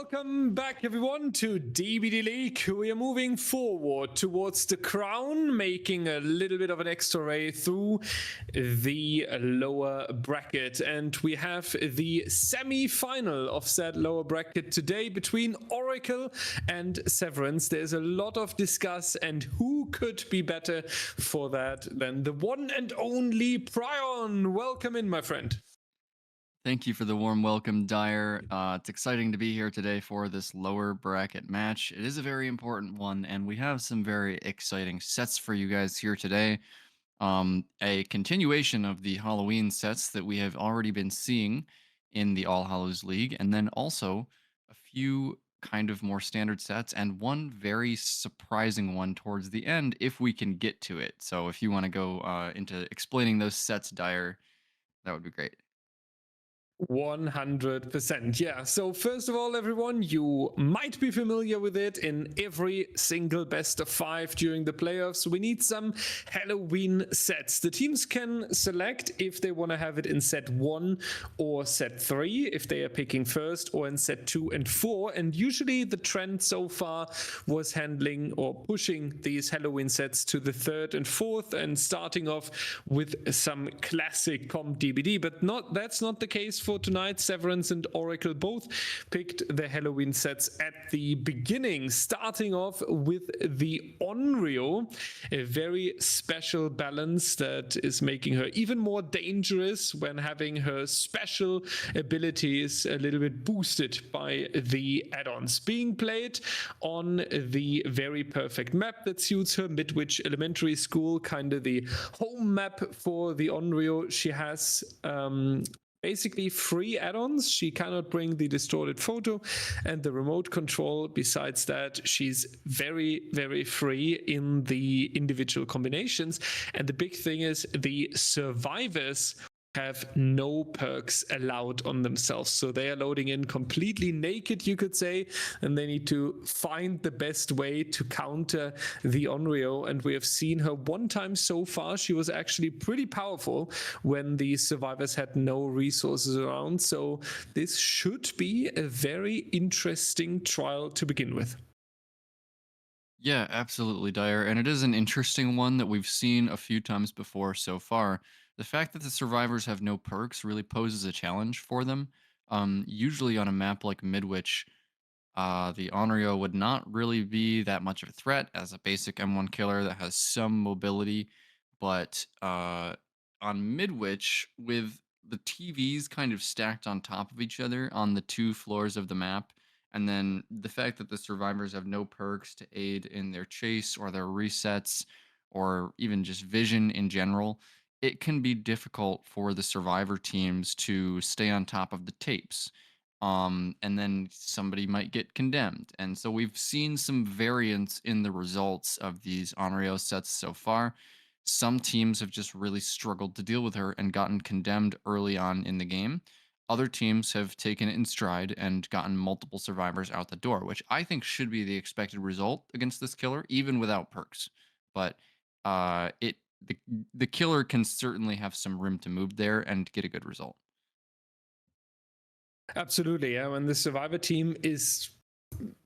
Welcome back everyone to DBDLeague. We are moving forward towards the crown, making a little bit of an extra way through the lower bracket, and we have the semi-final of that lower bracket today between Oracle and Severance. There's a lot of discuss, and who could be better for that than the one and only Prion. Welcome in, my friend. Thank you for the warm welcome, Dyer. It's exciting to be here today for this lower bracket match. It is a very important one, and we have some very exciting sets for you guys here today. A continuation of the Halloween sets that we have already been seeing in the All Hallows League, and then also a few kind of more standard sets, and one very surprising one towards the end if we can get to it. So if you want to go into explaining those sets, Dyer, that would be great. 100%. Yeah. So first of all, everyone, you might be familiar with it in every single best of 5 during the playoffs. We need some Halloween sets. The teams can select if they want to have it in set 1 or set 3, if they are picking first, or in set 2 and 4. And usually the trend so far was handling or pushing these Halloween sets to the 3rd and 4th and starting off with some classic comp DBD, but that's not the case for tonight. Severance and Oracle both picked the Halloween sets at the beginning, starting off with the Onryo, a very special balance that is making her even more dangerous when having her special abilities a little bit boosted by the add-ons. Being played on the very perfect map that suits her, Midwich Elementary School, kind of the home map for the Onryo. She has basically free add-ons. She cannot bring the distorted photo and the remote control. Besides that, she's very, very free in the individual combinations. And the big thing is the survivors have no perks allowed on themselves. So they are loading in completely naked, you could say, and they need to find the best way to counter the Onryo. And we have seen her one time so far. She was actually pretty powerful when the survivors had no resources around. So this should be a very interesting trial to begin with. Yeah, absolutely, Dyer. And it is an interesting one that we've seen a few times before so far. The fact that the survivors have no perks really poses a challenge for them. Usually on a map like Midwich, the Onryo would not really be that much of a threat as a basic M1 killer that has some mobility. But on Midwich, with the TVs kind of stacked on top of each other on the 2 floors of the map, and then the fact that the survivors have no perks to aid in their chase or their resets or even just vision in general, it can be difficult for the survivor teams to stay on top of the tapes. And then somebody might get condemned. And so we've seen some variance in the results of these Onryo sets so far. Some teams have just really struggled to deal with her and gotten condemned early on in the game. Other teams have taken it in stride and gotten multiple survivors out the door, which I think should be the expected result against this killer, even without perks. But the killer can certainly have some room to move there and get a good result. Absolutely, yeah. When the survivor team is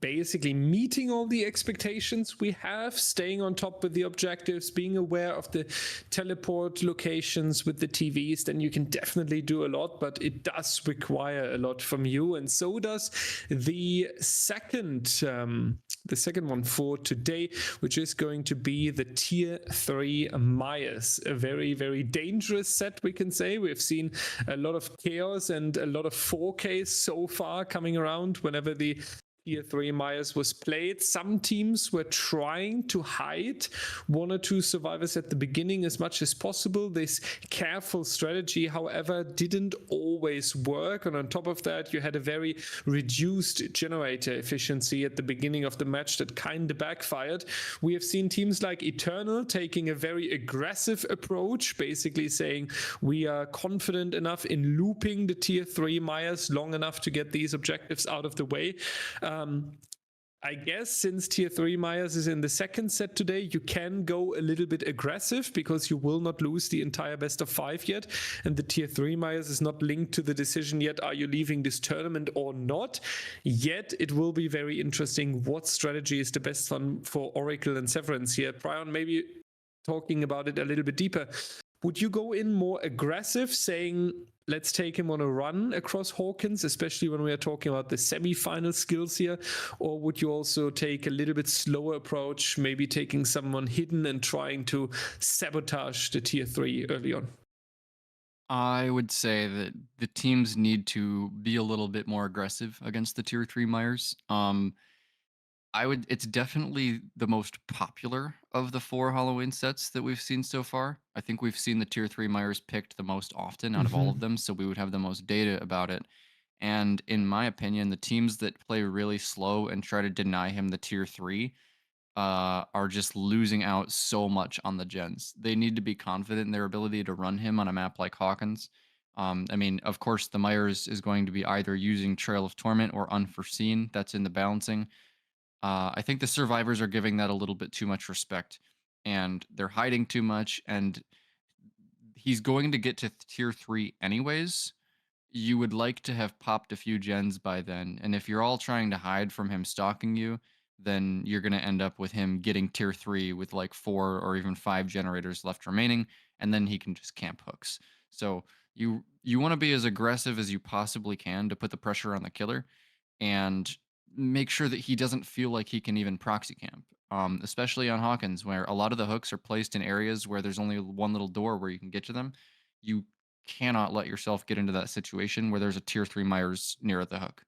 basically meeting all the expectations we have, staying on top with the objectives, being aware of the teleport locations with the TVs, then you can definitely do a lot, but it does require a lot from you. And so does the second one for today, which is going to be the Tier 3 Myers, a very, very dangerous set, we can say. We've seen a lot of chaos and a lot of 4Ks so far coming around whenever the Tier 3 Myers was played. Some teams were trying to hide 1 or 2 survivors at the beginning as much as possible. This careful strategy, however, didn't always work. And on top of that, you had a very reduced generator efficiency at the beginning of the match that kind of backfired. We have seen teams like Eternal taking a very aggressive approach, basically saying we are confident enough in looping the Tier 3 Myers long enough to get these objectives out of the way. I guess since tier 3 Myers is in the second set today, you can go a little bit aggressive because you will not lose the entire best of 5 yet. And the tier 3 Myers is not linked to the decision yet, are you leaving this tournament or not? Yet it will be very interesting what strategy is the best one for Oracle and Severance here. Prion, maybe talking about it a little bit deeper. Would you go in more aggressive, saying, let's take him on a run across Hawkins, especially when we are talking about the semi-final skills here? Or would you also take a little bit slower approach, maybe taking someone hidden and trying to sabotage the tier 3 early on? I would say that the teams need to be a little bit more aggressive against the tier 3 Myers. It's definitely the most popular of the 4 Halloween sets that we've seen so far. I think we've seen the tier 3 Myers picked the most often out of all of them, so we would have the most data about it. And in my opinion, the teams that play really slow and try to deny him the tier 3 are just losing out so much on the gens. They need to be confident in their ability to run him on a map like Hawkins. I mean, of course, the Myers is going to be either using Trail of Torment or Unforeseen. That's in the balancing. I think the survivors are giving that a little bit too much respect, and they're hiding too much. And he's going to get to tier 3 anyways. You would like to have popped a few gens by then. And if you're all trying to hide from him stalking you, then you're going to end up with him getting tier 3 with like 4 or even 5 generators left remaining, and then he can just camp hooks. So you want to be as aggressive as you possibly can to put the pressure on the killer and make sure that he doesn't feel like he can even proxy camp. Especially on Hawkins, where a lot of the hooks are placed in areas where there's only one little door where you can get to them. You cannot let yourself get into that situation where there's a tier 3 Myers near the hook.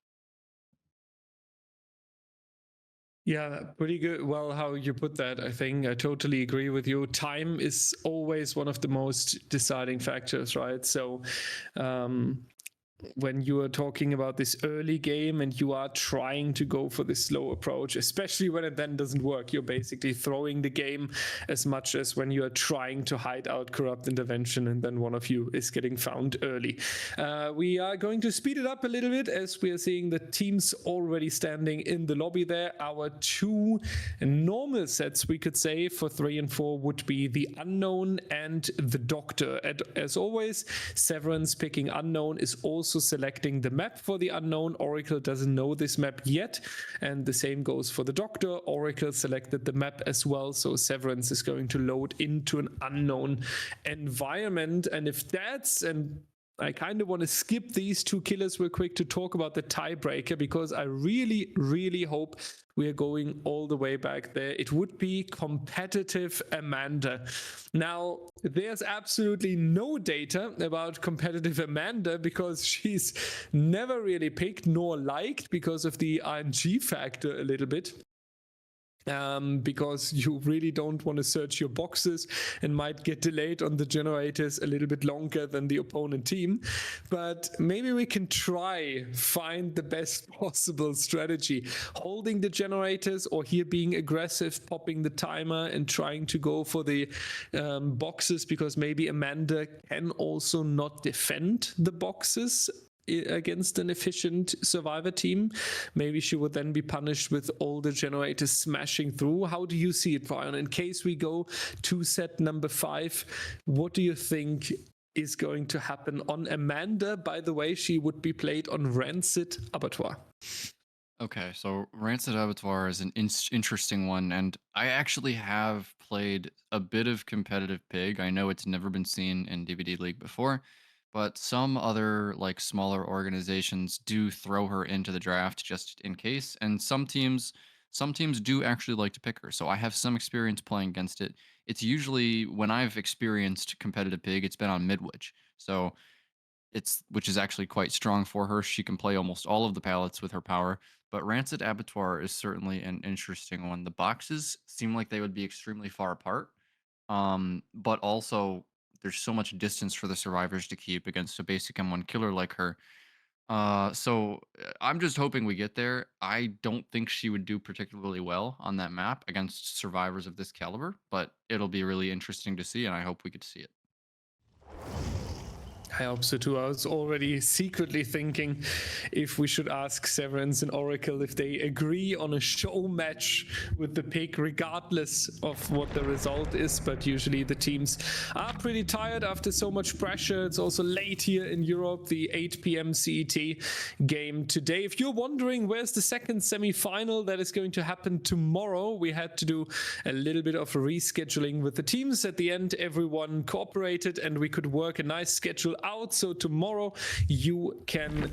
Yeah, pretty good. Well, how you put that, I think I totally agree with you. Time is always one of the most deciding factors, right? So, when you are talking about this early game and you are trying to go for this slow approach, especially when it then doesn't work, you're basically throwing the game as much as when you are trying to hide out corrupt intervention and then one of you is getting found early. We are going to speed it up a little bit as we are seeing the teams already standing in the lobby there. Our 2 normal sets, we could say, for 3 and 4 would be the Unknown and the Doctor. As always, Severance picking Unknown is also selecting the map for the Unknown. Oracle doesn't know this map yet, and the same goes for the Doctor. Oracle selected the map as well, so Severance is going to load into an unknown environment. And if that's, and I kind of want to skip these 2 killers real quick to talk about the tiebreaker, because I really, really hope we are going all the way back there. It would be competitive Amanda. Now, there's absolutely no data about competitive Amanda because she's never really picked nor liked because of the RNG factor a little bit. Because you really don't want to search your boxes and might get delayed on the generators a little bit longer than the opponent team. But maybe we can try find the best possible strategy, holding the generators, or here being aggressive, popping the timer and trying to go for the boxes, because maybe Amanda can also not defend the boxes against an efficient survivor team. Maybe she would then be punished with all the generators smashing through. How do you see it, Brian? In case we go to set number 5, what do you think is going to happen on Amanda? By the way, she would be played on Rancid Abattoir. Okay, so Rancid Abattoir is an interesting one, and I actually have played a bit of competitive Pig. I know it's never been seen in DBDLeague before, but some other like smaller organizations do throw her into the draft just in case, and some teams do actually like to pick her. So I have some experience playing against it. It's usually when I've experienced competitive Pig, it's been on Midwich. So which is actually quite strong for her. She can play almost all of the palettes with her power, but Rancid Abattoir is certainly an interesting one. The boxes seem like they would be extremely far apart, but also there's so much distance for the survivors to keep against a basic M1 killer like her. I'm just hoping we get there. I don't think she would do particularly well on that map against survivors of this caliber, but it'll be really interesting to see, and I hope we could see it. I hope so too. I was already secretly thinking if we should ask Severance and Oracle if they agree on a show match with the Pig, regardless of what the result is. But usually the teams are pretty tired after so much pressure. It's also late here in Europe, the 8 p.m. CET game today. If you're wondering where's the second semi-final that is going to happen tomorrow, we had to do a little bit of rescheduling with the teams. At the end, everyone cooperated and we could work a nice schedule out. So tomorrow you can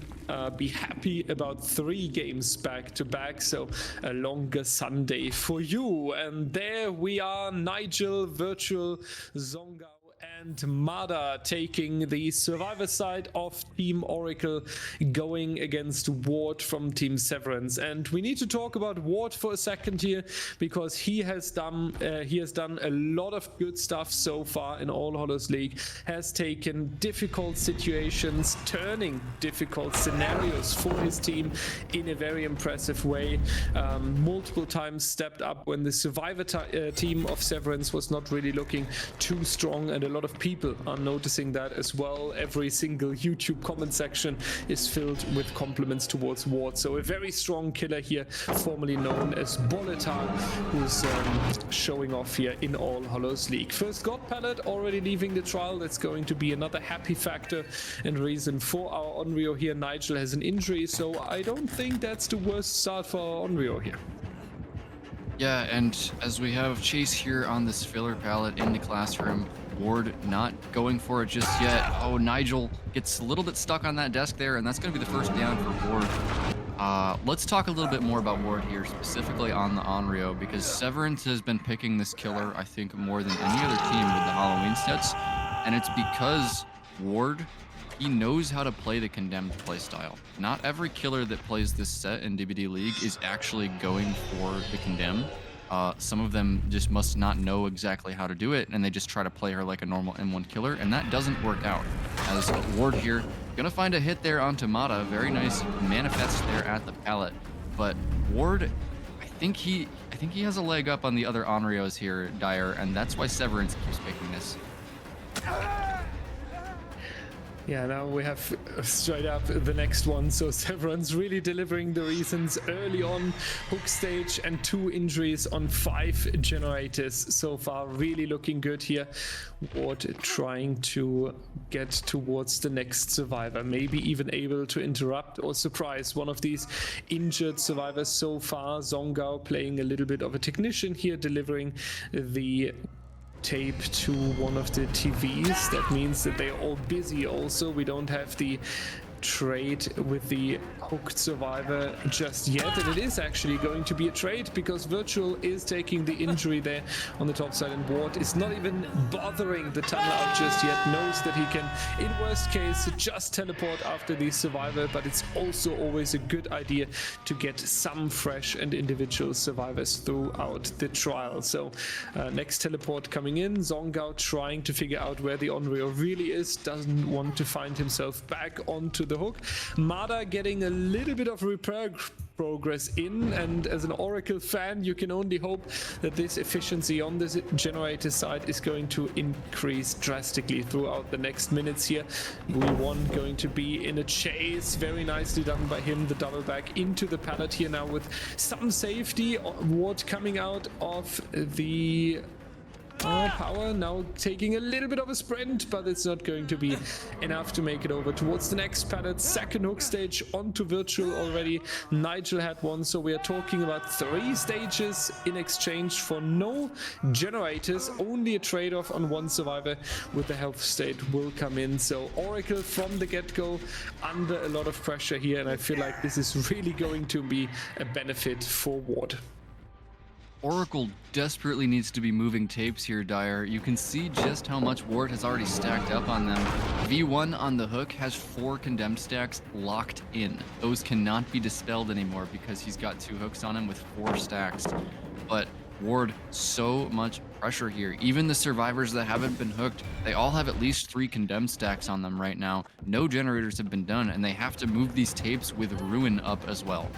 be happy about 3 games back to back. So a longer Sunday for you. And there we are, Nigel, Virtual, Zonga and Mada taking the survivor side of Team Oracle, going against Ward from Team Severance. And we need to talk about Ward for a second here, because he has done a lot of good stuff so far in All Hallows League, has taken difficult situations, turning difficult scenarios for his team in a very impressive way. Multiple times stepped up when the survivor team of Severance was not really looking too strong, and a lot of people are noticing that as well. Every single YouTube comment section is filled with compliments towards Ward. So a very strong killer here, formerly known as Boletar, who's showing off here in All Hallows League. First God palette already leaving the trial. That's going to be another happy factor and reason for our Onryo here. Nigel has an injury, so I don't think that's the worst start for our Onryo here. Yeah, and as we have Chase here on this filler palette in the classroom, Ward not going for it just yet. Oh, Nigel gets a little bit stuck on that desk there, and that's going to be the first down for Ward. Let's talk a little bit more about Ward here, specifically on the Onryo, because Severance has been picking this killer, I think, more than any other team with the Halloween sets, and it's because Ward, he knows how to play the condemned playstyle. Not every killer that plays this set in DBDLeague is actually going for the condemned. Some of them just must not know exactly how to do it, and they just try to play her like a normal M1 killer, and that doesn't work out. As Ward here, gonna find a hit there onto Mata. Very nice manifest there at the pallet. But Ward, I think he has a leg up on the other Onryos here, Dyer, and that's why Severance keeps picking this. Yeah, now we have straight up the next one. So Severance really delivering the reasons early on. Hook stage and 2 injuries on 5 generators so far. Really looking good here. Ward trying to get towards the next survivor. Maybe even able to interrupt or surprise one of these injured survivors so far. Zongao playing a little bit of a technician here, delivering the tape to one of the TVs. That means that they're all busy also. We don't have the trade with the hooked survivor just yet, and it is actually going to be a trade because Virtual is taking the injury there on the top side, and Ward is not even bothering the tunnel out just yet. Knows that he can, in worst case, just teleport after the survivor, but it's also always a good idea to get some fresh and individual survivors throughout the trial. So next teleport coming in, Zongao trying to figure out where the Onryo really is, doesn't want to find himself back onto the hook. Mada getting a little bit of repair progress in, and as an Oracle fan you can only hope that this efficiency on this generator side is going to increase drastically throughout the next minutes here. We1 going to be in a chase, very nicely done by him, the double back into the pallet here now with some safety. Ward coming out of the power, now taking a little bit of a sprint, but it's not going to be enough to make it over towards the next pallet. Second hook stage onto Virtual already. Nigel had one, so we are talking about 3 stages in exchange for no generators, only a trade-off on 1 survivor with the health state will come in. So Oracle from the get-go under a lot of pressure here, and I feel like this is really going to be a benefit for Ward. Oracle desperately needs to be moving tapes here, Dyer. You can see just how much Ward has already stacked up on them. V1 on the hook has 4 condemned stacks locked in. Those cannot be dispelled anymore because he's got 2 hooks on him with 4 stacks. But Ward, so much pressure here. Even the survivors that haven't been hooked, they all have at least 3 condemned stacks on them right now. No generators have been done, and they have to move these tapes with Ruin up as well.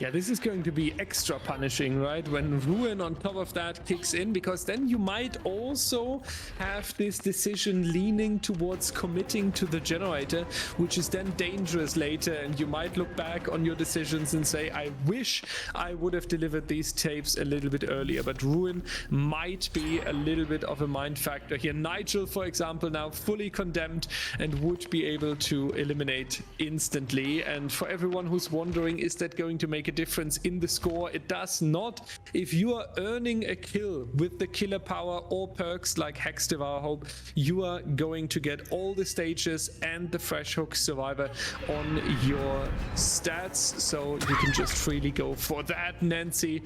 Yeah, this is going to be extra punishing, right? When Ruin on top of that kicks in, because then you might also have this decision leaning towards committing to the generator, which is then dangerous later, and you might look back on your decisions and say, I wish I would have delivered these tapes a little bit earlier. But Ruin might be a little bit of a mind factor here. Nigel, for example, now fully condemned and would be able to eliminate instantly. And for everyone who's wondering, is that going to make a difference in the score? It does not. If you are earning a kill with the killer power or perks like Hex Devour Hope, you are going to get all the stages and the fresh hook survivor on your stats, so you can just freely go for that. Nancy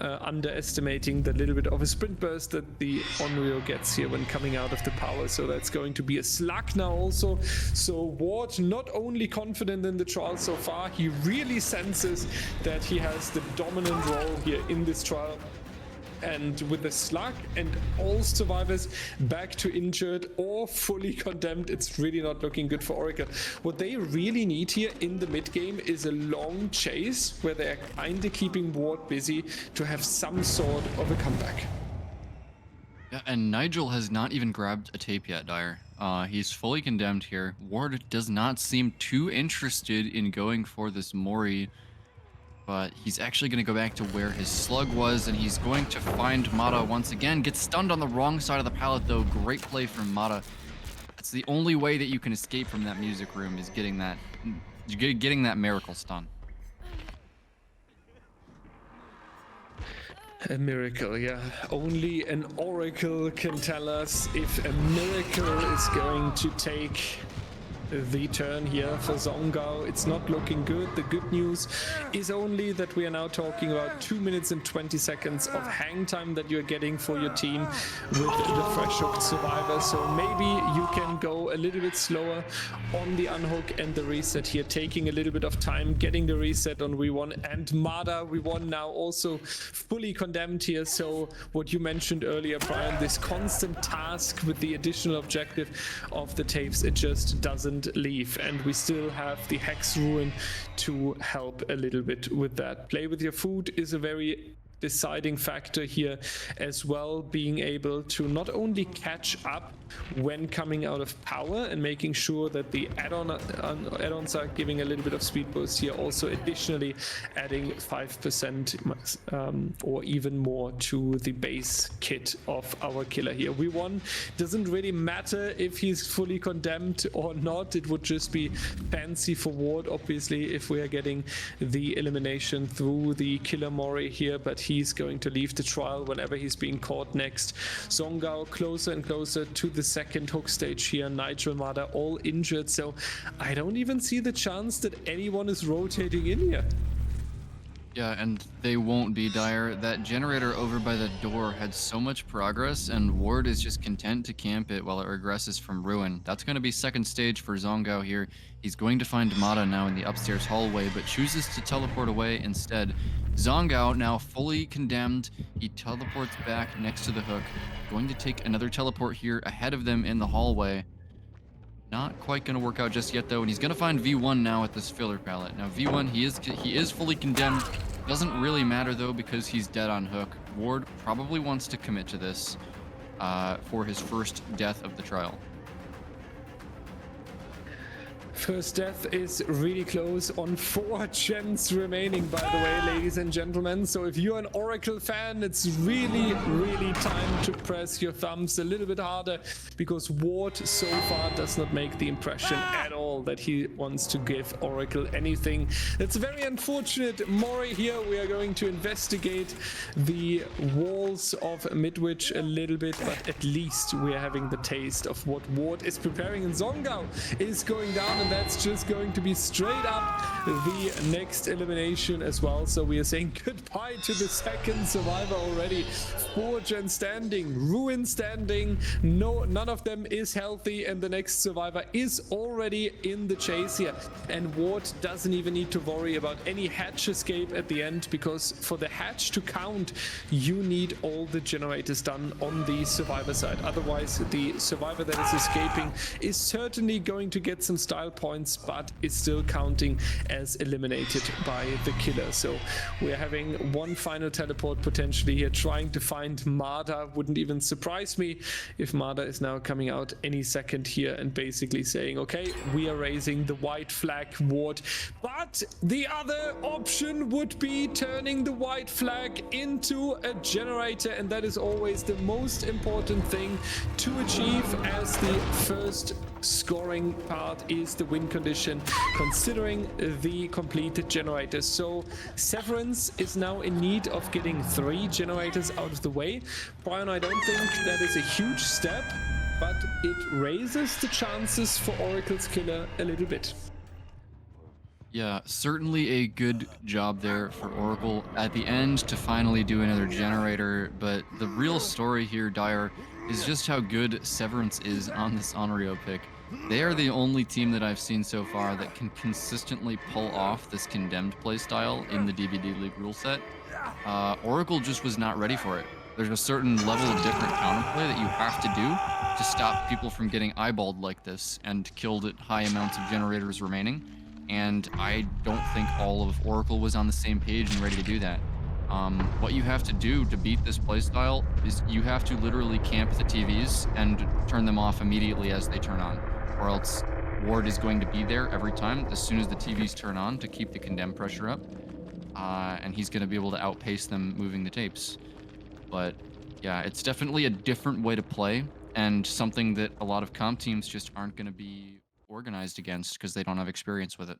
underestimating the little bit of a sprint burst that the Onryo gets here when coming out of the power, so that's going to be a slug now also. So Ward not only confident in the trial so far, he really senses that he has the dominant role here in this trial. And with the slug and all survivors back to injured or fully condemned, it's really not looking good for Oracle. What they really need here in the mid game is a long chase where they're kind of keeping Ward busy to have some sort of a comeback. Yeah, and Nigel has not even grabbed a tape yet, Dyer. He's fully condemned here. Ward does not seem too interested in going for this Mori, but he's actually going to go back to where his slug was, and he's going to find Mata once again. Gets stunned on the wrong side of the pallet, though. Great play from Mata. That's the only way that you can escape from that music room, is getting that miracle stun. A miracle, yeah. Only an oracle can tell us if a miracle is going to take the turn here for Zongao. It's not looking good. The good news is only that we are now talking about 2 minutes and 20 seconds of hang time that you're getting for your team with the fresh hooked survivor. So maybe you can go a little bit slower on the unhook and the reset here, taking a little bit of time, getting the reset on V1. And Mada, V1 now also fully condemned here. So what you mentioned earlier, Prion, this constant task with the additional objective of the tapes, it just doesn't leave, and we still have the Hex Ruin to help a little bit with that. Play with your food is a very deciding factor here as well, being able to not only catch up when coming out of power and making sure that the add-ons are giving a little bit of speed boost here, also additionally adding 5% or even more to the base kit of our killer here. V1 doesn't really matter if he's fully condemned or not. It would just be fancy for Ward, obviously, if we are getting the elimination through the killer Mori here, but he's going to leave the trial whenever he's being caught next. Zongao closer and closer to the second hook stage here. Nigel, Mada all injured, so I don't even see the chance that anyone is rotating in here. Yeah, and they won't be, Dyer. That generator over by the door had so much progress, and Ward is just content to camp it while it regresses from Ruin. That's going to be second stage for Zongao here. He's going to find Mata now in the upstairs hallway, but chooses to teleport away instead. Zongao now fully condemned. He teleports back next to the hook. Going to take another teleport here ahead of them in the hallway. Not quite going to work out just yet, though, and he's going to find V1 now at this filler pallet. Now, V1, he is fully condemned. Doesn't really matter, though, because he's dead on hook. Ward probably wants to commit to this for his first death of the trial. First death is really close on 4 gems remaining, by the way, ladies and gentlemen. So if you're an Oracle fan, it's really, really time to press your thumbs a little bit harder, because Ward so far does not make the impression at all that he wants to give Oracle anything. It's very unfortunate. Mori here, we are going to investigate the walls of Midwich a little bit, but at least we are having the taste of what Ward is preparing, and Zongao is going down, and that's just going to be straight up the next elimination as well. So we are saying goodbye to the second survivor already. 4 gen standing, Ruin standing, none of them is healthy, and the next survivor is already in the chase here. And Ward doesn't even need to worry about any hatch escape at the end, because for the hatch to count, you need all the generators done on the survivor side. Otherwise, the survivor that is escaping is certainly going to get some style points, but is still counting as eliminated by the killer. So we're having one final teleport potentially here, trying to find Marder. Wouldn't even surprise me if Marder is now coming out any second here and basically saying, okay, we are raising the white flag ward. But the other option would be turning the white flag into a generator, and that is always the most important thing to achieve, as the first scoring part is the win condition, considering the completed generators. So Severance is now in need of getting 3 generators out of the way. Prion, I don't think that is a huge step, but it raises the chances for Oracle's killer a little bit. Yeah, certainly a good job there for Oracle at the end to finally do another generator, but the real story here, Dire, is just how good Severance is on this Onryo pick. They are the only team that I've seen so far that can consistently pull off this condemned playstyle in the DBDLeague rule set. Oracle just was not ready for it. There's a certain level of different counterplay that you have to do to stop people from getting eyeballed like this and killed at high amounts of generators remaining. And I don't think all of Oracle was on the same page and ready to do that. What you have to do to beat this playstyle is you have to literally camp the TVs and turn them off immediately as they turn on, or else Ward is going to be there every time as soon as the TVs turn on to keep the condemn pressure up, and he's going to be able to outpace them moving the tapes. But yeah, it's definitely a different way to play, and something that a lot of comp teams just aren't going to be organized against because they don't have experience with it.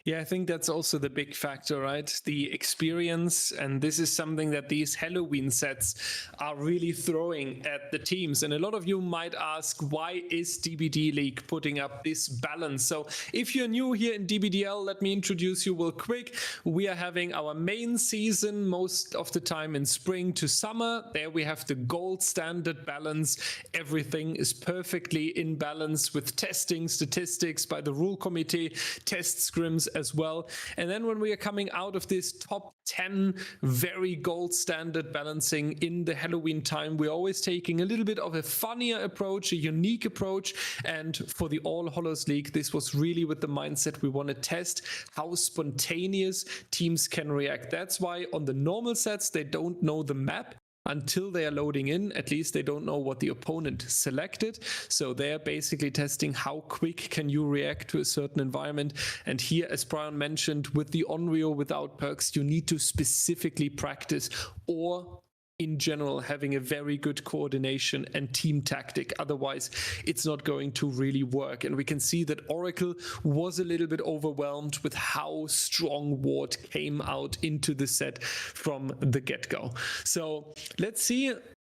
Yeah, I think that's also the big factor, right? The experience, and this is something that these Halloween sets are really throwing at the teams. And a lot of you might ask, why is DBDLeague putting up this balance? So if you're new here in DBDL, let me introduce you real quick. We are having our main season most of the time in spring to summer. There we have the gold standard balance. Everything is perfectly in balance with testing, statistics by the rule committee, test scrims as well. And then when we are coming out of this top 10 very gold standard balancing in the Halloween time, we're always taking a little bit of a funnier approach, a unique approach. And for the All Hallows League, this was really with the mindset we want to test how spontaneous teams can react. That's why on the normal sets, they don't know the map until they are loading in. At least they don't know what the opponent selected. So they're basically testing how quick can you react to a certain environment. And here, as Prion mentioned, with the Onryo without perks, you need to specifically practice, or in general having a very good coordination and team tactic. Otherwise, it's not going to really work. And we can see that Oracle was a little bit overwhelmed with how strong Ward came out into the set from the get-go. So let's see.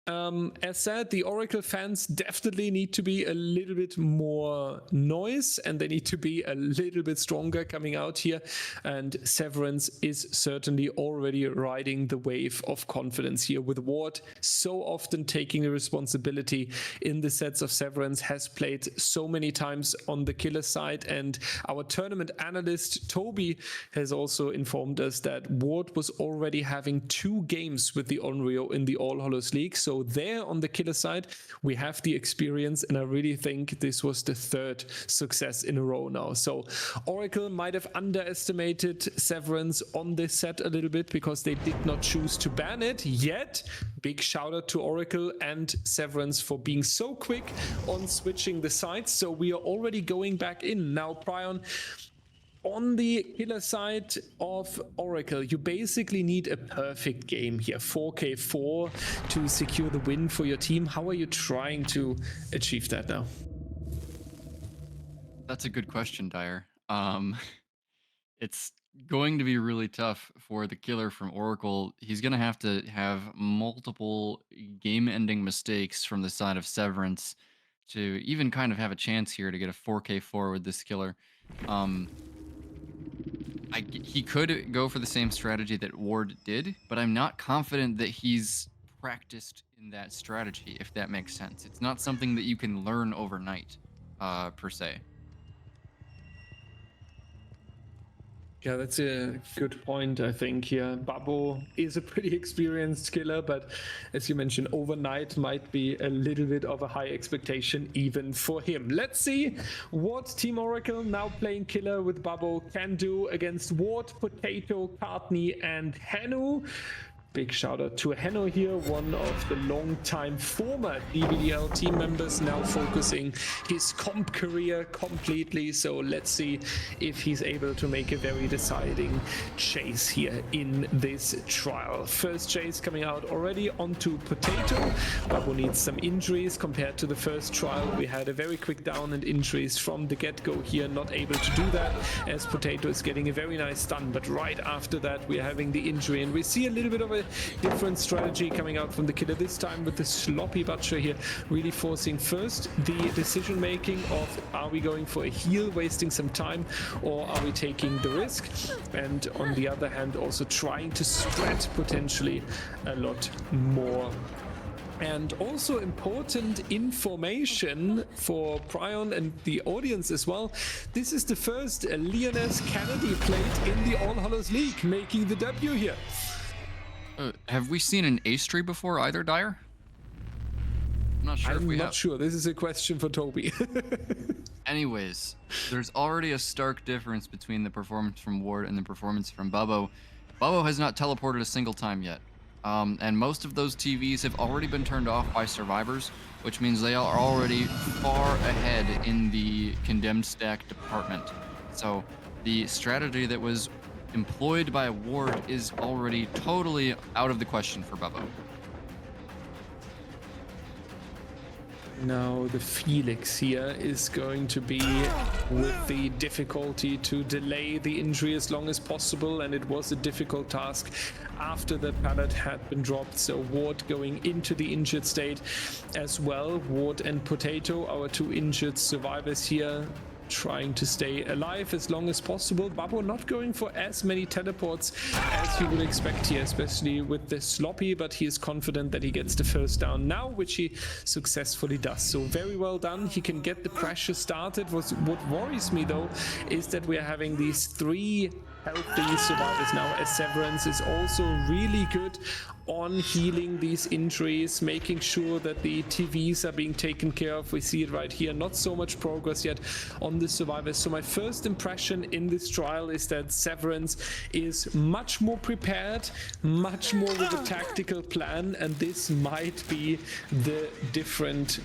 As said, the Oracle fans definitely need to be a little bit more noise, and they need to be a little bit stronger coming out here. And Severance is certainly already riding the wave of confidence here with Ward so often taking the responsibility in the sets of Severance, has played so many times on the killer side. And our tournament analyst Toby has also informed us that Ward was already having 2 games with the Onryo in the All Hallows League. So there on the killer side, we have the experience, and I really think this was the 3rd success in a row now. So Oracle might have underestimated Severance on this set a little bit because they did not choose to ban it yet. Big shout out to Oracle and Severance for being so quick on switching the sides. So we are already going back in now. Prion, on the killer side of Oracle, you basically need a perfect game here, 4k4, to secure the win for your team. How are you trying to achieve that now? That's a good question, Dire. It's going to be really tough for the killer from Oracle. He's going to have multiple game-ending mistakes from the side of Severance to even kind of have a chance here to get a 4k4 with this killer. He could go for the same strategy that Ward did, but I'm not confident that he's practiced in that strategy, if that makes sense. It's not something that you can learn overnight, per se. Yeah, that's a good point, I think. Here, Babbo is a pretty experienced killer, but as you mentioned, overnight might be a little bit of a high expectation even for him. Let's see what Team Oracle, now playing killer with Babbo, can do against Ward, Potato, Cartney, and Hanu. Big shout out to Heno here, one of the long-time former DBDL team members, now focusing his comp career completely. So let's see if he's able to make a very deciding chase here in this trial. First chase coming out already onto Potato. Babu needs some injuries compared to the first trial. We had a very quick down and injuries from the get-go here, not able to do that as Potato is getting a very nice stun. But right after that, we're having the injury, and we see a little bit of a different strategy coming out from the killer this time with the sloppy butcher here, really forcing first the decision making of are we going for a heal, wasting some time, or are we taking the risk, and on the other hand also trying to spread potentially a lot more. And also important information for Prion and the audience as well. This is the first Leoness Kennedy played in the All Hallows League, making the debut here. Have we seen an ace tree before either, Dyer? I'm not sure if we have. I'm not sure. This is a question for Toby. Anyways, there's already a stark difference between the performance from Ward and the performance from Bubbo. Bubbo has not teleported a single time yet. And most of those TVs have already been turned off by survivors, which means they are already far ahead in the condemned stack department. So the strategy that was employed by Ward is already totally out of the question for Bubbo. Now the Felix here is going to be with the difficulty to delay the injury as long as possible, and it was a difficult task after the pallet had been dropped. So Ward going into the injured state as well. Ward and Potato, our two injured survivors here, trying to stay alive as long as possible. Babbo not going for as many teleports as you would expect here, especially with the sloppy, but he is confident that he gets the first down now, which he successfully does. So very well done. He can get the pressure started. What worries me though is that we are having these three healthy survivors now, as Severance is also really good on healing these injuries, making sure that the TVs are being taken care of. We see it right here. Not so much progress yet on the survivors. So my first impression in this trial is that Severance is much more prepared, much more with a tactical plan, and this might be the difference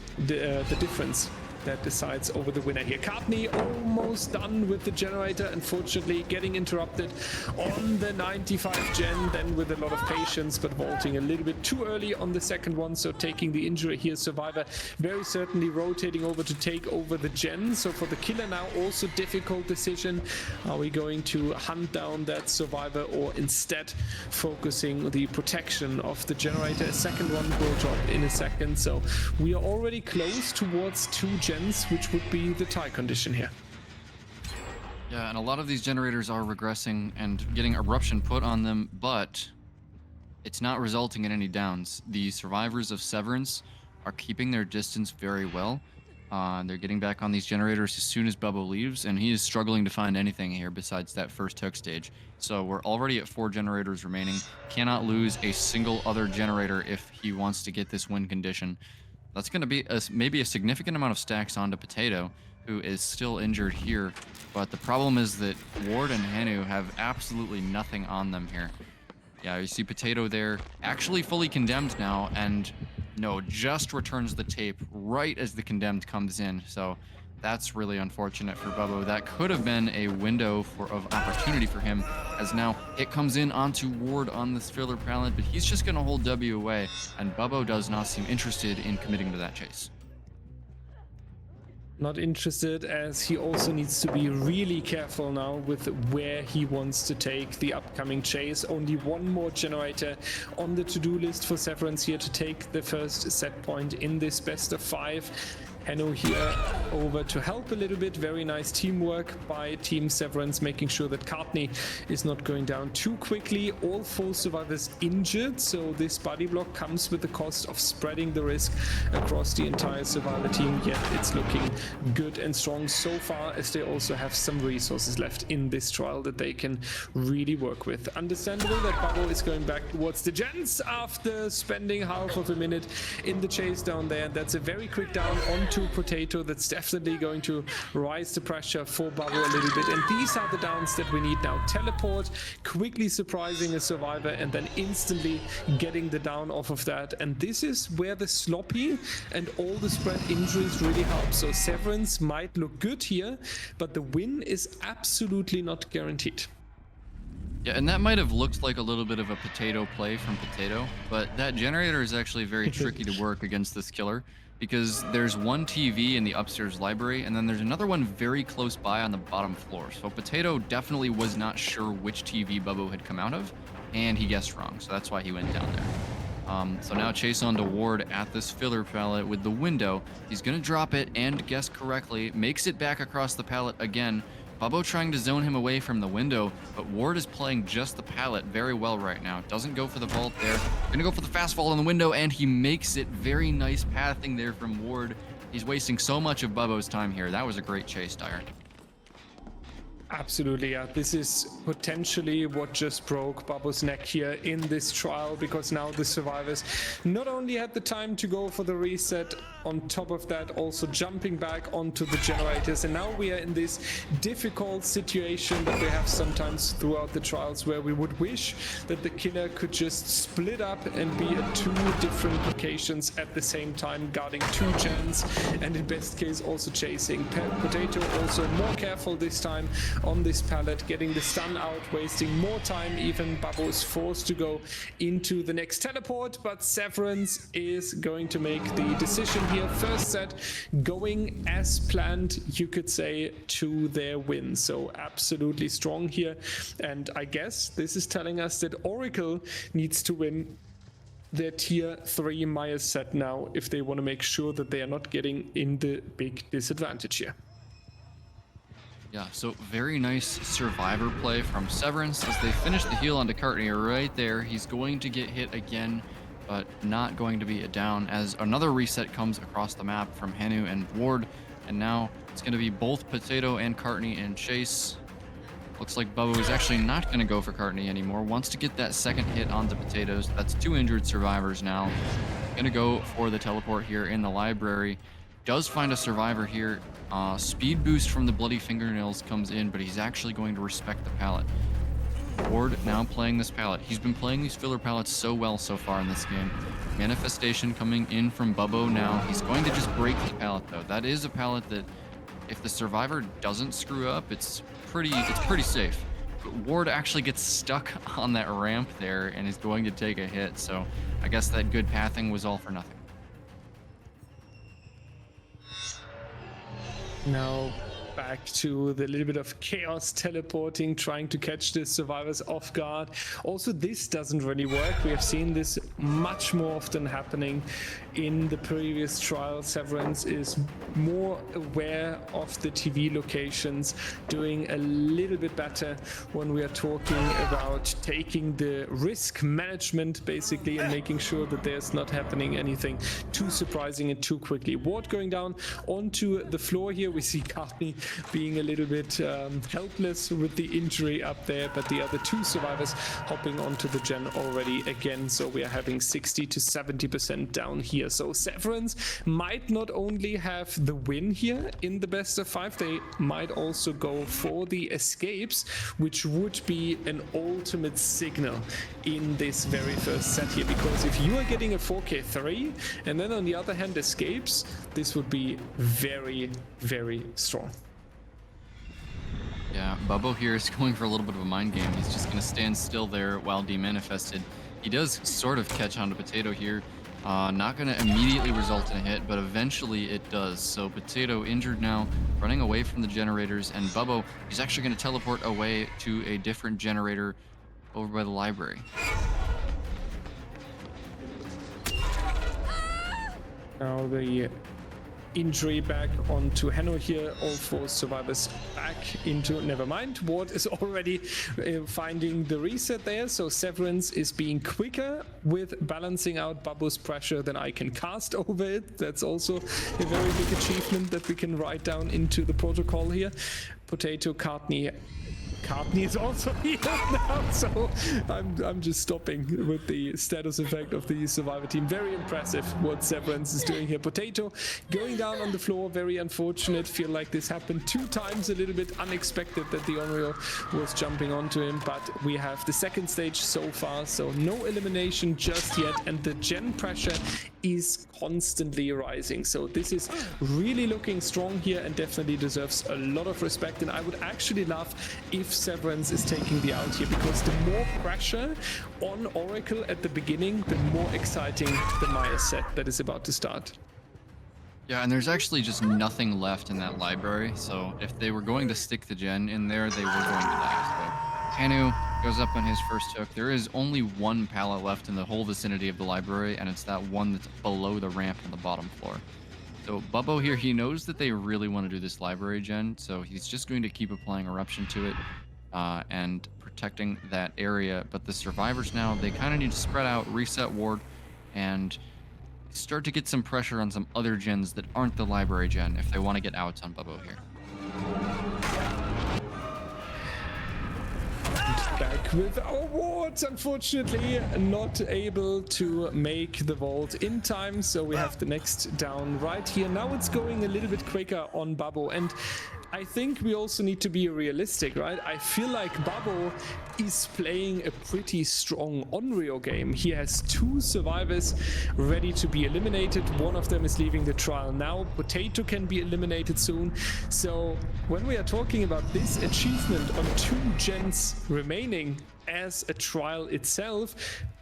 that decides over the winner here. Cartney almost done with the generator, unfortunately getting interrupted on the 95 gen, then with a lot of patience, but vaulting a little bit too early on the second one, so taking the injury here. Survivor very certainly rotating over to take over the gen. So for the killer now, also difficult decision. Are we going to hunt down that survivor, or instead focusing the protection of the generator? A second one will drop in a second, so we are already close towards 2 gens, which would be the tie condition here. Yeah, and a lot of these generators are regressing and getting eruption put on them, but it's not resulting in any downs. The survivors of Severance are keeping their distance very well. They're getting back on these generators as soon as Bubbo leaves, and he is struggling to find anything here besides that first hook stage. So we're already at 4 generators remaining. Cannot lose a single other generator if he wants to get this win condition. That's going to be maybe a significant amount of stacks onto Potato, who is still injured here. But the problem is that Ward and Hanu have absolutely nothing on them here. Yeah, you see Potato there, actually fully condemned now, and no, just returns the tape right as the condemned comes in. So that's really unfortunate for Bubbo. That could have been a window of opportunity for him, as now it comes in onto Ward on this filler pallet, but he's just going to hold W away, and Bubbo does not seem interested in committing to that chase. Not interested, as he also needs to be really careful now with where he wants to take the upcoming chase. Only one more generator on the to-do list for Severance here to take the first set point in this best of 5. Henno here over to help a little bit. Very nice teamwork by Team Severance, making sure that Courtney is not going down too quickly. All 4 survivors injured, so this body block comes with the cost of spreading the risk across the entire survivor team, yet it's looking good and strong so far, as they also have some resources left in this trial that they can really work with. Understandable that Bubble is going back towards the gens after spending half of a minute in the chase down there. That's a very quick down onto Potato. That's definitely going to rise the pressure for Bubble a little bit, and these are the downs that we need now. Teleport, quickly surprising a survivor, and then instantly getting the down off of that. And this is where the sloppy and all the spread injuries really help. So Severance might look good here, but the win is absolutely not guaranteed. Yeah, and that might have looked like a little bit of a potato play from Potato, but that generator is actually very tricky to work against this killer, because there's one TV in the upstairs library, and then there's another one very close by on the bottom floor. So Potato definitely was not sure which TV Bubbo had come out of, and he guessed wrong, so that's why he went down there. So now chase on to Ward at this filler pallet with the window. He's going to drop it and guess correctly, makes it back across the pallet again. Bubbo trying to zone him away from the window, but Ward is playing just the pallet very well right now. Doesn't go for the vault there. Gonna go for the fast fall on the window, and he makes it. Very nice pathing there from Ward. He's wasting so much of Bubbo's time here. That was a great chase, Dyer. Absolutely, yeah. This is potentially what just broke Bubbo's neck here in this trial, because now the survivors not only had the time to go for the reset, on top of that also jumping back onto the generators, and now we are in this difficult situation that we have sometimes throughout the trials, where we would wish that the killer could just split up and be at 2 different locations at the same time, guarding 2 gens, and in best case also chasing. Potato also more careful this time on this pallet, getting the stun out, wasting more time. Even Bubbo is forced to go into the next teleport, but Severance is going to make the decision here. First set going as planned, you could say, to their win. So absolutely strong here, and I guess this is telling us that Oracle needs to win their tier 3 Myers set now if they want to make sure that they are not getting in the big disadvantage here. Yeah, so very nice survivor play from Severance as they finish the heal onto Courtney right there. He's going to get hit again, but not going to be a down, as another reset comes across the map from Henu and Ward, and now it's going to be both Potato and Courtney in chase. Looks like Bubbo is actually not going to go for Courtney anymore. Wants to get that second hit on the Potatoes. That's 2 injured survivors now. Going to go for the teleport here in the library. Does find a survivor here. Speed boost from the bloody fingernails comes in, but he's actually going to respect the pallet. Ward now playing this pallet. He's been playing these filler pallets so well so far in this game. Manifestation coming in from Bubbo now. He's going to just break the pallet though. That is a pallet that if the survivor doesn't screw up, it's pretty safe. But Ward actually gets stuck on that ramp there and is going to take a hit. So I guess that good pathing was all for nothing. Now back to the little bit of chaos teleporting, trying to catch the survivors off guard. Also, this doesn't really work. We have seen this much more often happening in the previous trial. Severance is more aware of the TV locations, doing a little bit better when we are talking about taking the risk management basically, and making sure that there's not happening anything too surprising and too quickly. Ward going down onto the floor here. We see Courtney being a little bit helpless with the injury up there, but the other 2 survivors hopping onto the gen already again. So we are having 60 to 70% down here. So Severance might not only have the win here in the best of 5, they might also go for the escapes, which would be an ultimate signal in this very first set here, because if you are getting a 4k3 and then on the other hand escapes, this would be very, very strong. Yeah, Bubbo here is going for a little bit of a mind game. He's just going to stand still there while demanifested. He does sort of catch on to Potato here. Not going to immediately result in a hit, but eventually it does. So Potato injured now, running away from the generators, and Bubbo is actually going to teleport away to a different generator over by the library. Now the injury back onto Hanno here. All 4 survivors back into, never mind. Ward is already finding the reset there. So Severance is being quicker with balancing out Babu's pressure than I can cast over it. That's also a very big achievement that we can write down into the protocol here. Potato, Cartney is also here now, so I'm just stopping with the status effect of the survivor team. Very impressive what Severance is doing here. Potato going down on the floor, very unfortunate. Feel like this happened 2 times, a little bit unexpected that the Onryo was jumping onto him, but we have the 2nd stage so far, so no elimination just yet, and the gen pressure is constantly rising. So this is really looking strong here and definitely deserves a lot of respect, and I would actually love if Severance is taking the out here, because the more pressure on Oracle at the beginning, the more exciting the Maya set that is about to start. Yeah, and there's actually just nothing left in that library, so if they were going to stick the gen in there, they were going to die. So Hanu goes up on his first hook. There is only 1 pallet left in the whole vicinity of the library, and it's that one that's below the ramp on the bottom floor. So Bubbo here, he knows that they really want to do this library gen, so he's just going to keep applying Eruption to it and protecting that area. But the survivors now, they kind of need to spread out, reset ward, and start to get some pressure on some other gens that aren't the library gen if they want to get outs on Bubbo here. Back with our wards, unfortunately not able to make the vault in time, so we have the next down right here. Now it's going a little bit quicker on Bubbo, and I think we also need to be realistic, right? I feel like Bubbo is playing a pretty strong Onryo game. He has 2 survivors ready to be eliminated. One of them is leaving the trial now. Potato can be eliminated soon. So when we are talking about this achievement on 2 gens remaining as a trial itself,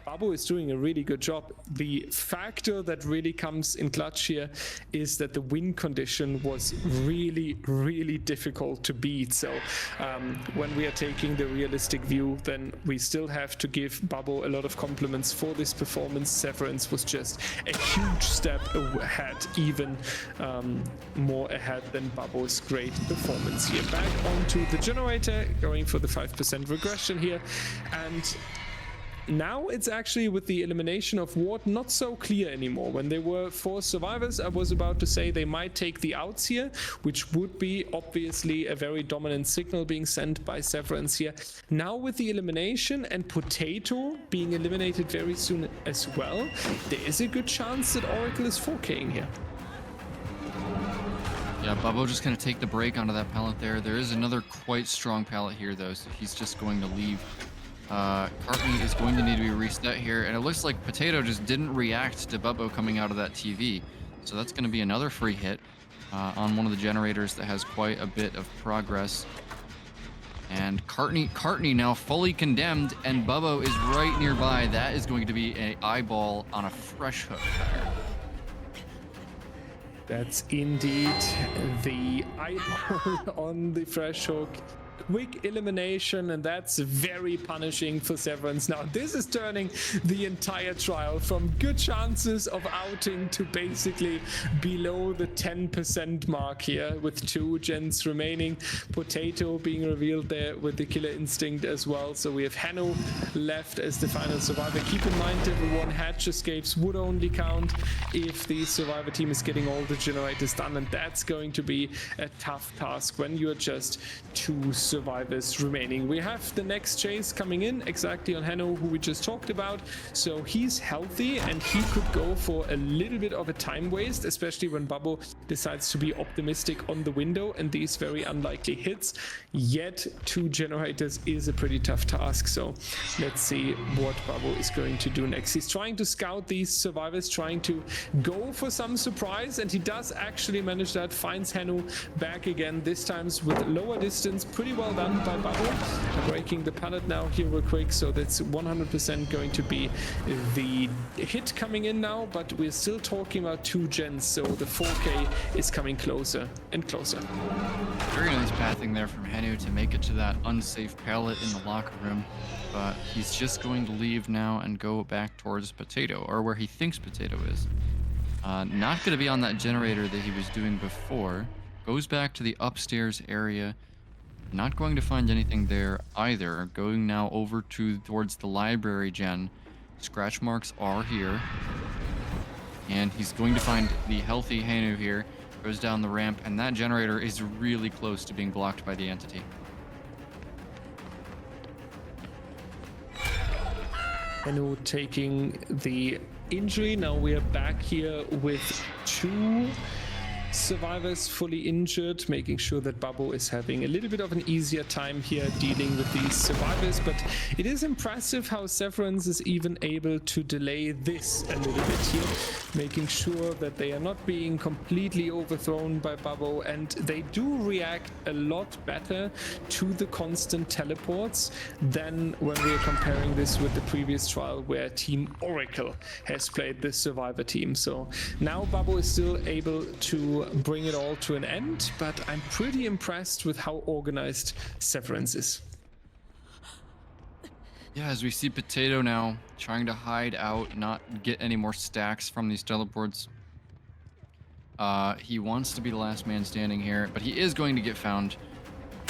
Bubbo is doing a really good job. The factor that really comes in clutch here is that the win condition was really, really difficult to beat. So when we are taking the realistic view, then we still have to give Bubbo a lot of compliments for this performance. Severance was just a huge step ahead, even more ahead than Bubbo's great performance here. Back onto the generator, going for the 5% regression here, and now it's actually, with the elimination of Ward, not so clear anymore. When there were 4 survivors, I was about to say they might take the outs here, which would be obviously a very dominant signal being sent by Severance here. Now with the elimination and Potato being eliminated very soon as well, there is a good chance that Oracle is 4K'ing here. Yeah, Bubbo just going to take the break onto that pallet there. There is another quite strong pallet here, though, so he's just going to leave. Cartney is going to need to be reset here, and it looks like Potato just didn't react to Bubbo coming out of that TV. So that's going to be another free hit on one of the generators that has quite a bit of progress. And Cartney now fully condemned, and Bubbo is right nearby. That is going to be an eyeball on a fresh hook fire. That's indeed the eyeball on the fresh hook. Quick elimination, and that's very punishing for Severance. Now this is turning the entire trial from good chances of outing to basically below the 10% mark here, with 2 gens remaining. Potato being revealed there with the killer instinct as well. So we have Hanno left as the final survivor. Keep in mind, everyone, hatch escapes would only count if the survivor team is getting all the generators done, and that's going to be a tough task when you're just 2 survivors remaining. We have the next chase coming in exactly on Hanno, who we just talked about. So he's healthy and he could go for a little bit of a time waste, especially when Bubbo decides to be optimistic on the window and these very unlikely hits. Yet 2 generators is a pretty tough task. So let's see what Bubbo is going to do next. He's trying to scout these survivors, trying to go for some surprise, and he does actually manage that. Finds Hanno back again, this time with lower distance. Pretty well done by Bubbo, breaking the pallet now here real quick. So that's 100% going to be the hit coming in now, but we're still talking about 2 gens, so the 4K is coming closer and closer. Very nice pathing there from Hanu to make it to that unsafe pallet in the locker room, but he's just going to leave now and go back towards Potato, or where he thinks Potato is. Not going to be on that generator that he was doing before. Goes back to the upstairs area. Not going to find anything there either. Going now over towards the library gen. Scratch marks are here. And he's going to find the healthy Hanu here. Goes down the ramp, and that generator is really close to being blocked by the entity. Hanu taking the injury. Now we are back here with 2 survivors fully injured, making sure that Babbo is having a little bit of an easier time here dealing with these survivors. But it is impressive how Severance is even able to delay this a little bit here, making sure that they are not being completely overthrown by Babbo, and they do react a lot better to the constant teleports than when we are comparing this with the previous trial where Team Oracle has played the survivor team. So now Babbo is still able to bring it all to an end, but I'm pretty impressed with how organized Severance is. Yeah, as we see Potato now trying to hide out, not get any more stacks from these teleports. He wants to be the last man standing here, but he is going to get found.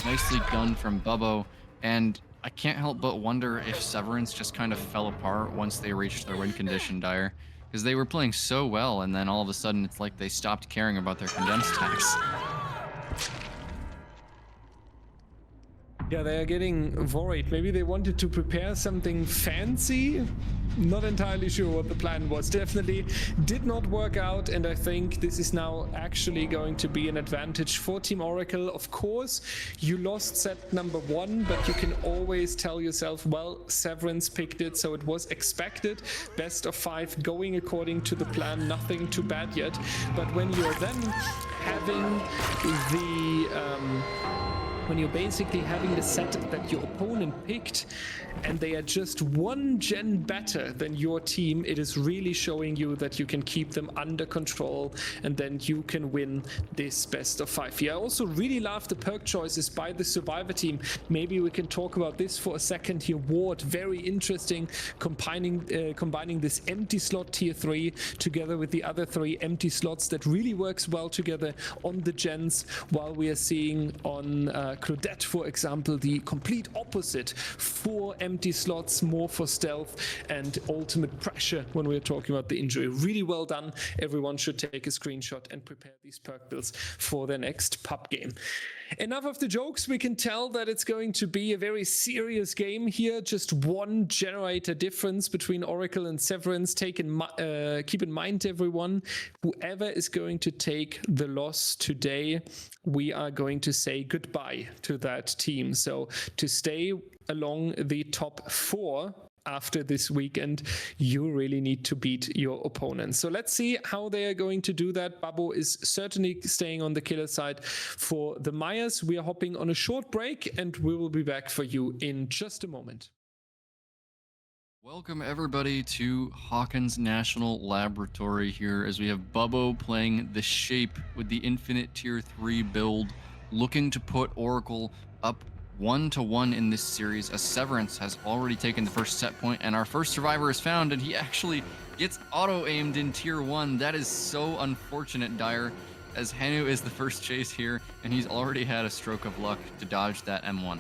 Nicely done from Bubbo, and I can't help but wonder if Severance just kind of fell apart once they reached their win condition, Dire. Because they were playing so well, and then all of a sudden it's like they stopped caring about their condensed stacks. Yeah, they are getting worried. Maybe they wanted to prepare something fancy. Not entirely sure what the plan was. Definitely did not work out, and I think this is now actually going to be an advantage for Team Oracle. Of course, you lost set number 1, but you can always tell yourself, well, Severance picked it, so it was expected. Best of 5 going according to the plan, nothing too bad yet. But when you're then having when you're basically having the set that your opponent picked and they are just 1 gen better than your team, it is really showing you that you can keep them under control, and then you can win this best of 5. Yeah, I also really love the perk choices by the survivor team. Maybe we can talk about this for a second here. Ward, very interesting, combining this empty slot tier 3 together with the other 3 empty slots. That really works well together on the gens, while we are seeing on Claudette, for example, the complete opposite. 4 empty slots, more for stealth and ultimate pressure when we're talking about the injury. Really well done. Everyone should take a screenshot and prepare these perk builds for their next pub game. Enough of the jokes. We can tell that it's going to be a very serious game here. Just 1 generator difference between Oracle and Severance. Keep in mind, everyone, whoever is going to take the loss today, we are going to say goodbye to that team. So to stay along the top 4 after this weekend, you really need to beat your opponents. So let's see how they are going to do that. Babbo is certainly staying on the killer side for the Myers. We are hopping on a short break, and we will be back for you in just a moment. Welcome everybody to Hawkins National Laboratory here, as we have Bubbo playing the Shape with the Infinite Tier 3 build, looking to put Oracle up 1-1 in this series, as Severance has already taken the first set point, and our first survivor is found, and he actually gets auto-aimed in Tier 1. That is so unfortunate, Dire, as Hanu is the first chase here, and he's already had a stroke of luck to dodge that M1.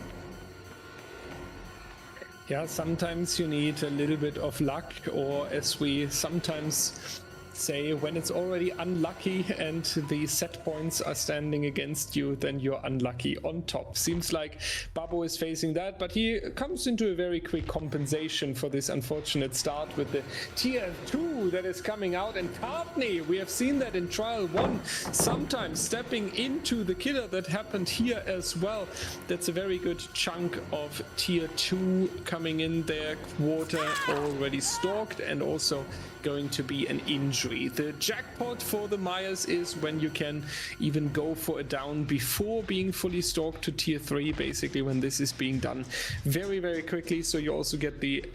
Yeah, sometimes you need a little bit of luck, or as we sometimes say, when it's already unlucky and the set points are standing against you, then you're unlucky on top. Seems like Babbo is facing that, but he comes into a very quick compensation for this unfortunate start with the tier 2 that is coming out. And Courtney, we have seen that in trial 1, sometimes stepping into the killer. That happened here as well. That's a very good chunk of tier 2 coming in there. Quarter already stalked, and also going to be an injury. The jackpot for the Myers is when you can even go for a down before being fully stalked to tier 3, basically when this is being done very, very quickly. So you also get the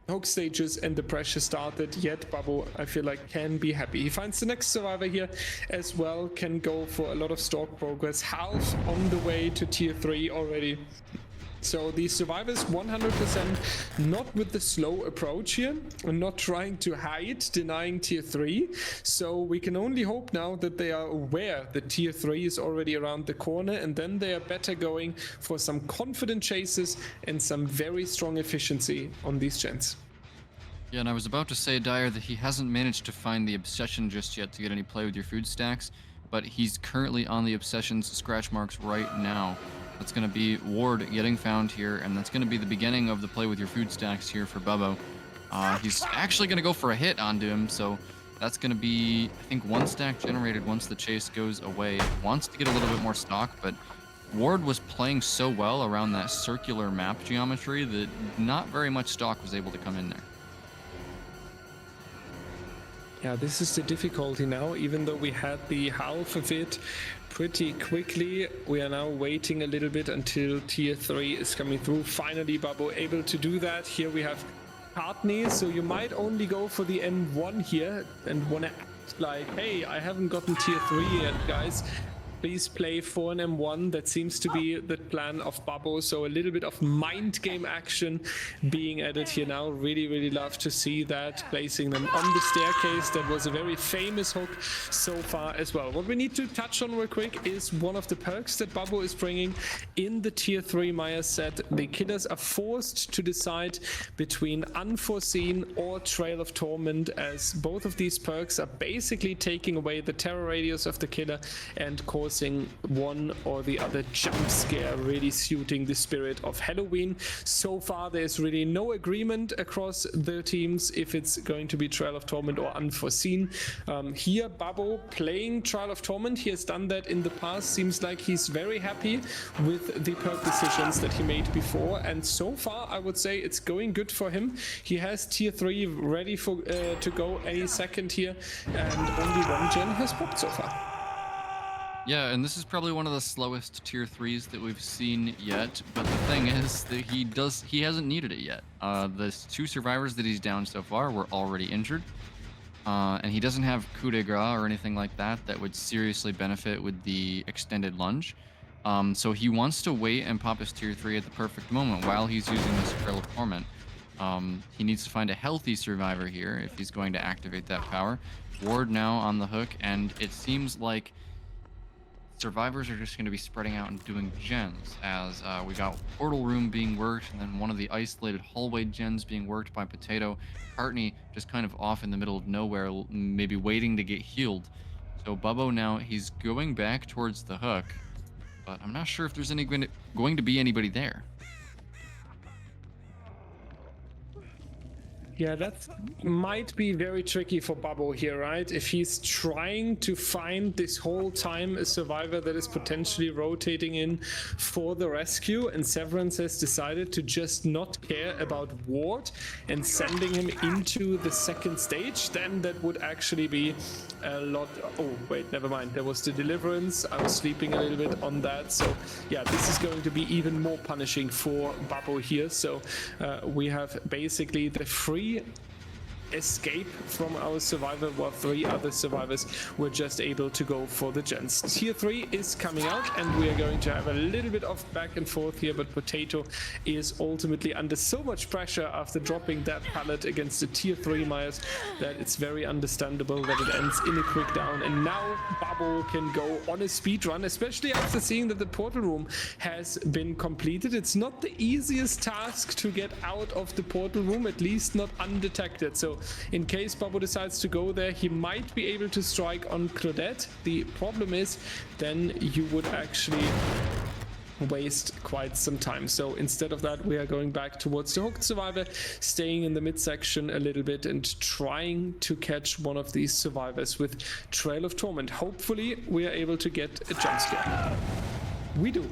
hook stages and the pressure started. Yet Babbo, I feel like, can be happy. He finds the next survivor here as well, can go for a lot of stalk progress. Half on the way to tier 3 already. So the survivors 100% not with the slow approach here and not trying to hide, denying tier 3. So we can only hope now that they are aware that tier 3 is already around the corner, and then they are better going for some confident chases and some very strong efficiency on these gens. Yeah, and I was about to say, Dyer, that he hasn't managed to find the obsession just yet to get any play with your food stacks, but he's currently on the obsession's scratch marks right now. That's going to be Ward getting found here, and that's going to be the beginning of the play with your food stacks here for Bubbo. He's actually going to go for a hit onto him, so that's going to be, I think, 1 stack generated once the chase goes away. Wants to get a little bit more stock, but Ward was playing so well around that circular map geometry that not very much stock was able to come in there. Yeah, this is the difficulty now. Even though we had the half of it pretty quickly, we are now waiting a little bit until tier 3 is coming through. Finally, Bubbo able to do that. Here we have Hartney, so you might only go for the N1 here and want to act like, hey, I haven't gotten tier 3 yet, guys. Please play for an M1. That seems to be the plan of Bubbo. So a little bit of mind game action being added here now. Really, really love to see that. Placing them on the staircase. That was a very famous hook so far as well. What we need to touch on real quick is one of the perks that Bubbo is bringing in the tier 3 Maya set. The killers are forced to decide between Unforeseen or Trail of Torment, as both of these perks are basically taking away the terror radius of the killer and causing one or the other jump scare, really suiting the spirit of Halloween. So far there's really no agreement across the teams if it's going to be Trail of Torment or Unforeseen. Here Bubbo playing Trail of Torment. He has done that in the past. Seems like he's very happy with the perk decisions that he made before, and so far I would say it's going good for him. He has tier 3 ready for to go any second here, and only 1 gen has popped so far. Yeah, and this is probably one of the slowest tier 3s that we've seen yet, but the thing is that he hasn't needed it yet. The 2 survivors that he's down so far were already injured, and he doesn't have coup de grace or anything like that that would seriously benefit with the extended lunge. So he wants to wait and pop his tier 3 at the perfect moment while he's using this Trail of Torment. He needs to find a healthy survivor here if he's going to activate that power. Ward now on the hook, and it seems like survivors are just going to be spreading out and doing gens, as we got Portal Room being worked, and then one of the isolated hallway gens being worked by Potato. Hartney just kind of off in the middle of nowhere, maybe waiting to get healed. So Bubbo now, he's going back towards the hook, but I'm not sure if there's going to be anybody there. Yeah, that might be very tricky for Bubbo here, right? If he's trying to find this whole time a survivor that is potentially rotating in for the rescue, and Severance has decided to just not care about Ward and sending him into the second stage, then that would actually be a lot. Oh, wait, never mind. There was the Deliverance. I was sleeping a little bit on that. So, yeah, this is going to be even more punishing for Bubbo here. So, we have basically the free escape from our survivor, while 3 other survivors were just able to go for the gens. Tier 3 is coming out, and we are going to have a little bit of back and forth here, but Potato is ultimately under so much pressure after dropping that pallet against the tier 3 Myers that it's very understandable that it ends in a quick down. And now Bubbo can go on a speed run, especially after seeing that the portal room has been completed. It's not the easiest task to get out of the portal room, at least not undetected. So in case Bubbo decides to go there, he might be able to strike on Claudette. The problem is then you would actually waste quite some time. So instead of that, we are going back towards the hooked survivor, staying in the midsection a little bit and trying to catch one of these survivors with Trail of Torment. Hopefully we are able to get a jump scare. We do.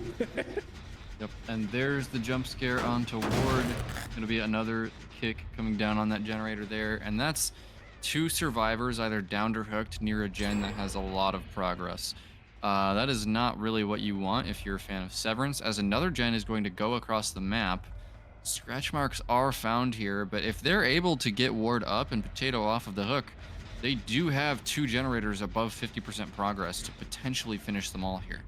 Yep, and there's the jump scare onto Ward. Gonna be another kick coming down on that generator there, and that's 2 survivors either downed or hooked near a gen that has a lot of progress. That is not really what you want if you're a fan of Severance, as another gen is going to go across the map. Scratch marks are found here, but if they're able to get Ward up and Potato off of the hook, they do have 2 generators above 50% progress to potentially finish them all here.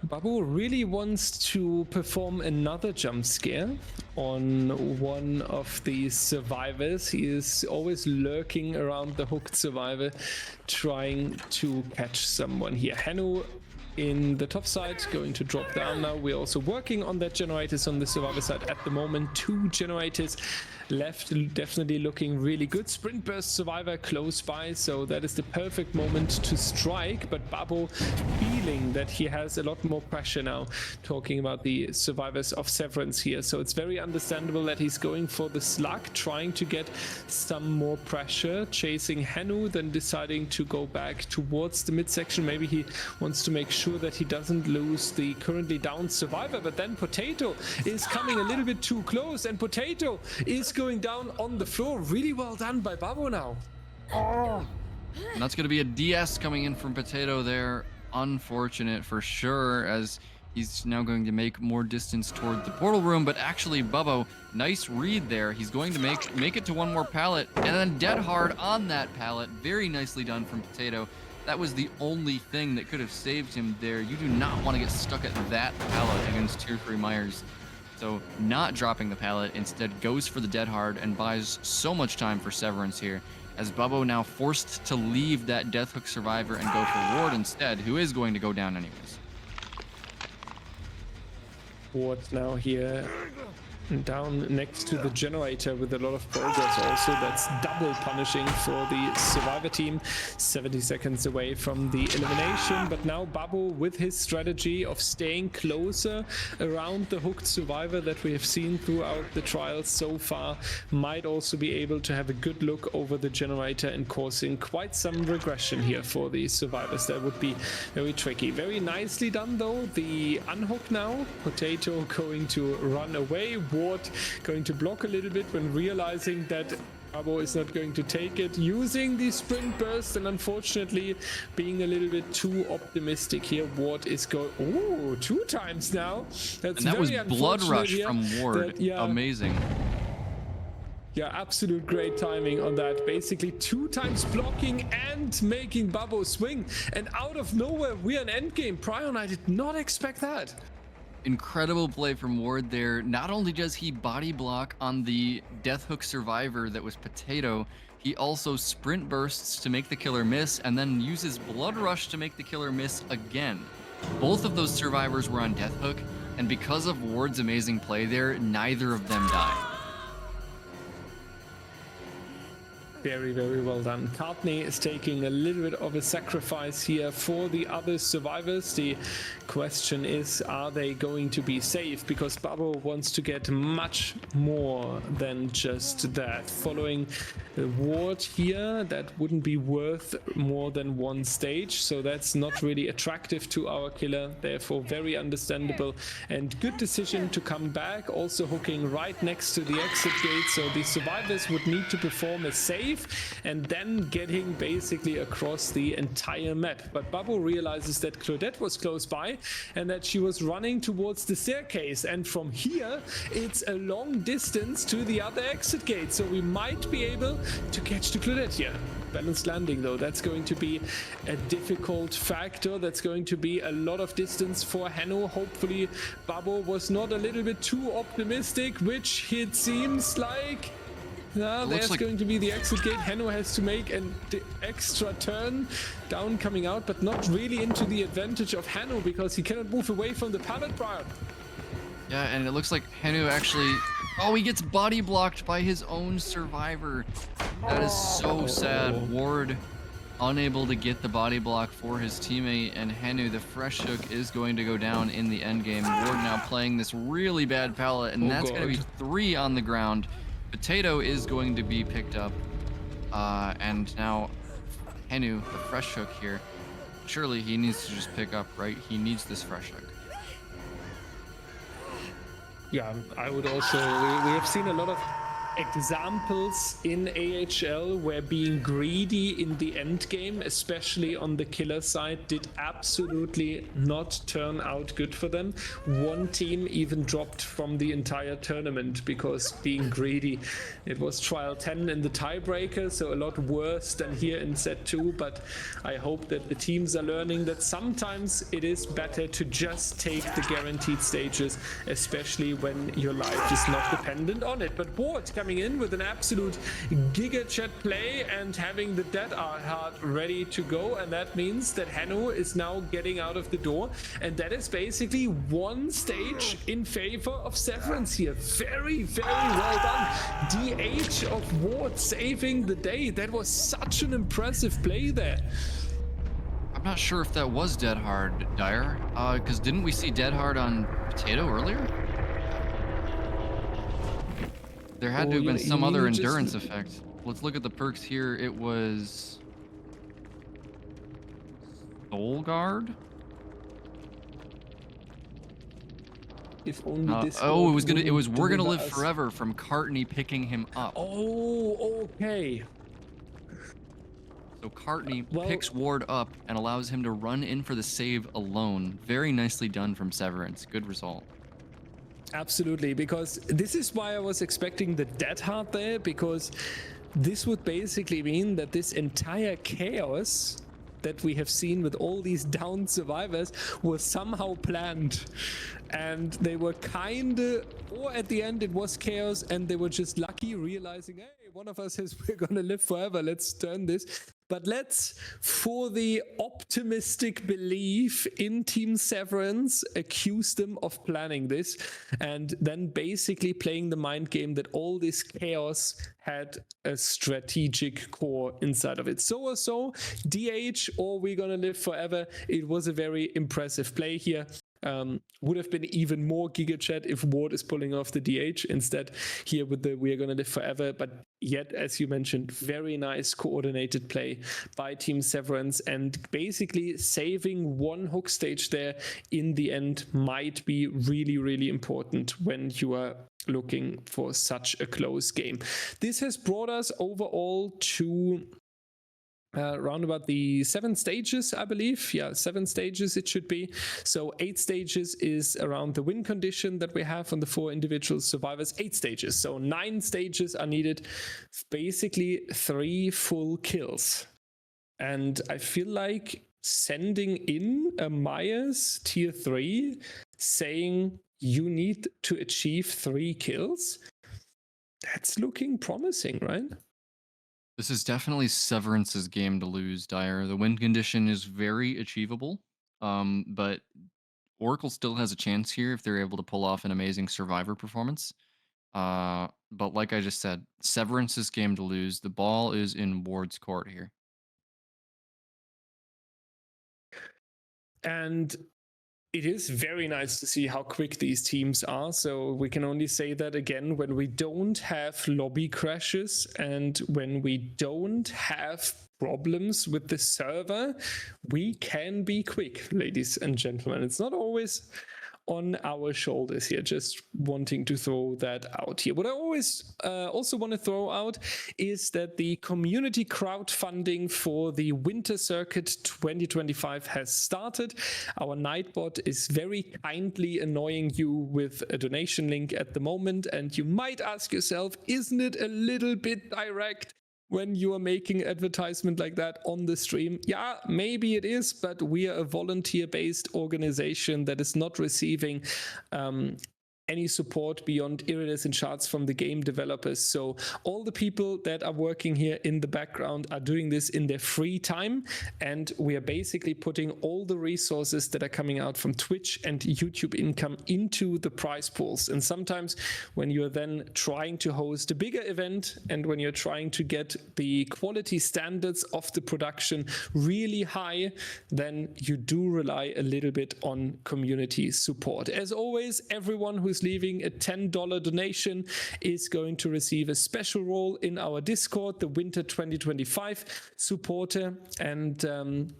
Babu really wants to perform another jump scare on one of the survivors. He is always lurking around the hooked survivor, trying to catch someone here. Henu in the top side, going to drop down now. We're also working on that generators on the survivor side at the moment. 2 generators left, definitely looking really good. Sprint burst survivor close by, so that is the perfect moment to strike. But Babo feeling that he has a lot more pressure now, talking about the survivors of Severance here. So it's very understandable that he's going for the slug, trying to get some more pressure, chasing Henu, then deciding to go back towards the midsection. Maybe he wants to make sure that he doesn't lose the currently down survivor, but then Potato is coming a little bit too close, and Potato is going down on the floor. Really well done by Babo now. Oh. And that's going to be a DS coming in from Potato there. Unfortunate for sure, as he's now going to make more distance toward the portal room. But actually, Bubbo, nice read there. He's going to make it to one more pallet, and then dead hard on that pallet. Very nicely done from Potato. That was the only thing that could have saved him there. You do not want to get stuck at that pallet against Tier 3 Myers. So not dropping the pallet, instead goes for the dead hard and buys so much time for Severance here, as Bubbo now forced to leave that death hook survivor and go for Ward instead, who is going to go down anyways. Ward now here down next to the generator with a lot of progress also. That's double punishing for the survivor team. 70 seconds away from the elimination, but now Babu with his strategy of staying closer around the hooked survivor that we have seen throughout the trials so far might also be able to have a good look over the generator and causing quite some regression here for the survivors. That would be very tricky. Very nicely done though. The unhook now. Potato going to run away. Ward going to block a little bit when realizing that Abo is not going to take it, using the sprint burst, and unfortunately being a little bit too optimistic here. Ward is going, oh, 2 times now. That's, and that was blood rush here from Ward. That, yeah, amazing. Yeah, absolute great timing on that. Basically 2 times blocking and making Babo swing, and out of nowhere we're an endgame. Prion, I did not expect that. Incredible play from Ward there. Not only does he body block on the death hook survivor that was Potato, he also sprint bursts to make the killer miss, and then uses blood rush to make the killer miss again. Both of those survivors were on death hook, and because of Ward's amazing play there, neither of them died. Very, very well done. Courtney is taking a little bit of a sacrifice here for the other survivors. The question is, are they going to be safe? Because Babo wants to get much more than just that. Following the Ward here, that wouldn't be worth more than 1 stage, so that's not really attractive to our killer. Therefore, very understandable and good decision to come back. Also hooking right next to the exit gate, so the survivors would need to perform a save and then getting basically across the entire map. But Babu realizes that Claudette was close by and that she was running towards the staircase, and from here it's a long distance to the other exit gate, so we might be able to catch the Claudette here. Balanced landing though, that's going to be a difficult factor. That's going to be a lot of distance for Heno. Hopefully Babu was not a little bit too optimistic, which it seems like. Now there's going to be the exit gate. Heno has to make an extra turn down coming out, but not really into the advantage of Heno because he cannot move away from the pallet, Brian. Yeah, and it looks like Henu actually... Oh, he gets body blocked by his own survivor. That is so sad. Ward unable to get the body block for his teammate, and Henu, the fresh hook, is going to go down in the end game. Ward now playing this really bad pallet, and that's going to be 3 on the ground. Potato is going to be picked up, and now Henu, the fresh hook here, surely he needs to just pick up, right? He needs this fresh hook. Yeah, I would also, we have seen a lot of examples in AHL where being greedy in the end game, especially on the killer side, did absolutely not turn out good for them. One team even dropped from the entire tournament because being greedy. It was trial 10 in the tiebreaker, so a lot worse than here in set 2, but I hope that the teams are learning that sometimes it is better to just take the guaranteed stages, especially when your life is not dependent on it. But Ward coming in with an absolute giga chat play and having the dead heart ready to go, and that means that Hanno is now getting out of the door, and that is basically one stage in favor of Severance here. Very, very well done. DH of Ward saving the day. That was such an impressive play there. I'm not sure if that was Dead Hard, Dyer, because didn't we see Dead Hard on Potato earlier? There had to have been some other endurance effect. Let's look at the perks here. It was Soul Guard. If only this. Oh, it was We're Gonna Live Forever from Cartney picking him up. Oh, okay. So Cartney picks Ward up and allows him to run in for the save alone. Very nicely done from Severance. Good result. Absolutely, because this is why I was expecting the dead heart there, because this would basically mean that this entire chaos that we have seen with all these downed survivors was somehow planned, and they were kinda, or at the end it was chaos and they were just lucky, realizing, hey, one of us says we're gonna live forever, let's turn this. But let's, for the optimistic belief in Team Severance, accuse them of planning this and then basically playing the mind game that all this chaos had a strategic core inside of it. So DH or We're Gonna Live Forever, it was a very impressive play here. Would have been even more giga chat if Ward is pulling off the DH instead here with the We're Gonna Live Forever, but yet, as you mentioned, very nice coordinated play by Team Severance, and basically saving one hook stage there in the end might be really, really important when you are looking for such a close game. This has brought us overall to around about the 7 stages, I believe. Yeah, 7 stages it should be. So 8 stages is around the win condition that we have on the 4 individual survivors. 8 stages. So 9 stages are needed. Basically 3 full kills. And I feel like sending in a Myers tier 3 saying you need to achieve 3 kills. That's looking promising, right? This is definitely Severance's game to lose, Dyer. The win condition is very achievable, but Oracle still has a chance here if they're able to pull off an amazing Survivor performance. But like I just said, Severance's game to lose. The ball is in Ward's court here. And it is very nice to see how quick these teams are. So we can only say that again when we don't have lobby crashes and when we don't have problems with the server, we can be quick, ladies and gentlemen. It's not always on our shoulders here, just wanting to throw that out here. What I always also want to throw out is that the community crowdfunding for the Winter Circuit 2025 has started. Our Nightbot is very kindly annoying you with a donation link at the moment, and you might ask yourself, isn't it a little bit direct when you are making advertisement like that on the stream? Yeah, maybe it is, but we are a volunteer-based organization that is not receiving any support beyond iridescent charts from the game developers. So all the people that are working here in the background are doing this in their free time, and we are basically putting all the resources that are coming out from Twitch and YouTube income into the prize pools. And sometimes when you're then trying to host a bigger event and when you're trying to get the quality standards of the production really high, then you do rely a little bit on community support. As always, everyone who's leaving a $10 donation is going to receive a special role in our Discord, the Winter 2025 supporter. And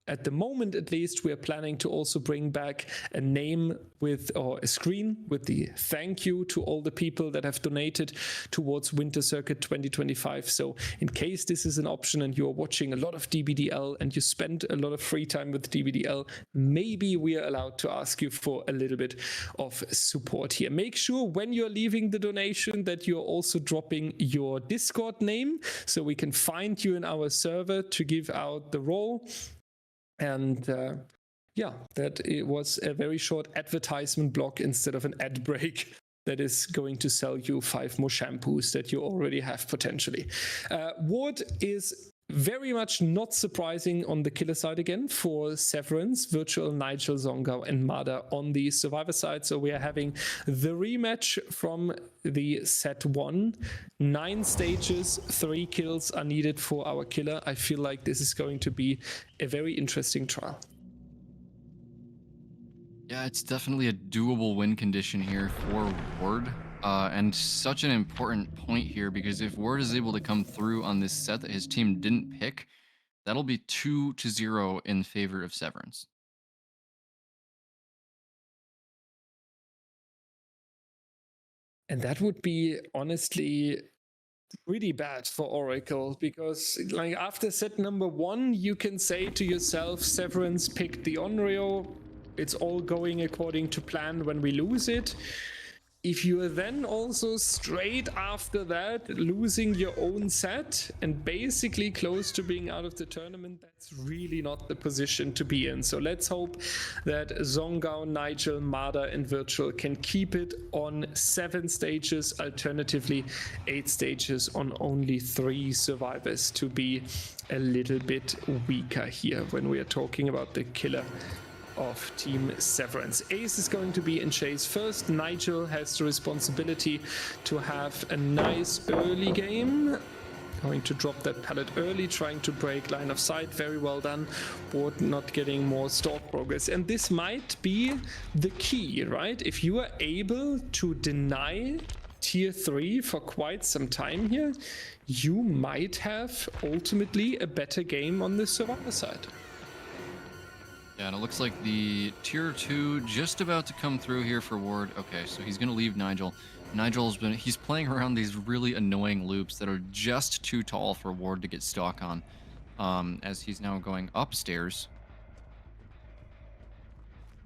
At the moment, at least, we are planning to also bring back a name with, or a screen with the thank you to all the people that have donated towards Winter Circuit 2025. So in case this is an option and you're watching a lot of DBDL and you spend a lot of free time with DBDL, maybe we are allowed to ask you for a little bit of support here. Make sure when you're leaving the donation that you're also dropping your Discord name so we can find you in our server to give out the role. And yeah, that it was a very short advertisement block instead of an ad break that is going to sell you 5 more shampoos that you already have potentially. Ward is very much not surprising on the killer side again for Severance, Virtual, Nigel, Zongao, and Mada on the survivor side. So we are having the rematch from the set 1. 9 stages, 3 kills are needed for our killer. I feel like this is going to be a very interesting trial. Yeah, it's definitely a doable win condition here for Ward. And such an important point here, because if Ward is able to come through on this set that his team didn't pick, that'll be 2-0 in favor of Severance. And that would be honestly really bad for Oracle, because like after set number 1, you can say to yourself, Severance picked the Onryo, it's all going according to plan when we lose it. If you are then also straight after that losing your own set and basically close to being out of the tournament, that's really not the position to be in. So let's hope that Zongao, Nigel, Mada, and Virtual can keep it on 7 stages, alternatively 8 stages on only 3 survivors, to be a little bit weaker here when we are talking about the killer of Team Severance. Ace is going to be in chase first. Nigel has the responsibility to have a nice early game. Going to drop that pallet early, trying to break line of sight. Very well done. Ward not getting more stalk progress. And this might be the key, right? If you are able to deny tier 3 for quite some time here, you might have ultimately a better game on the survivor side. Yeah, and it looks like the tier 2 just about to come through here for Ward. Okay, so he's going to leave Nigel. He's playing around these really annoying loops that are just too tall for Ward to get stock on, as he's now going upstairs.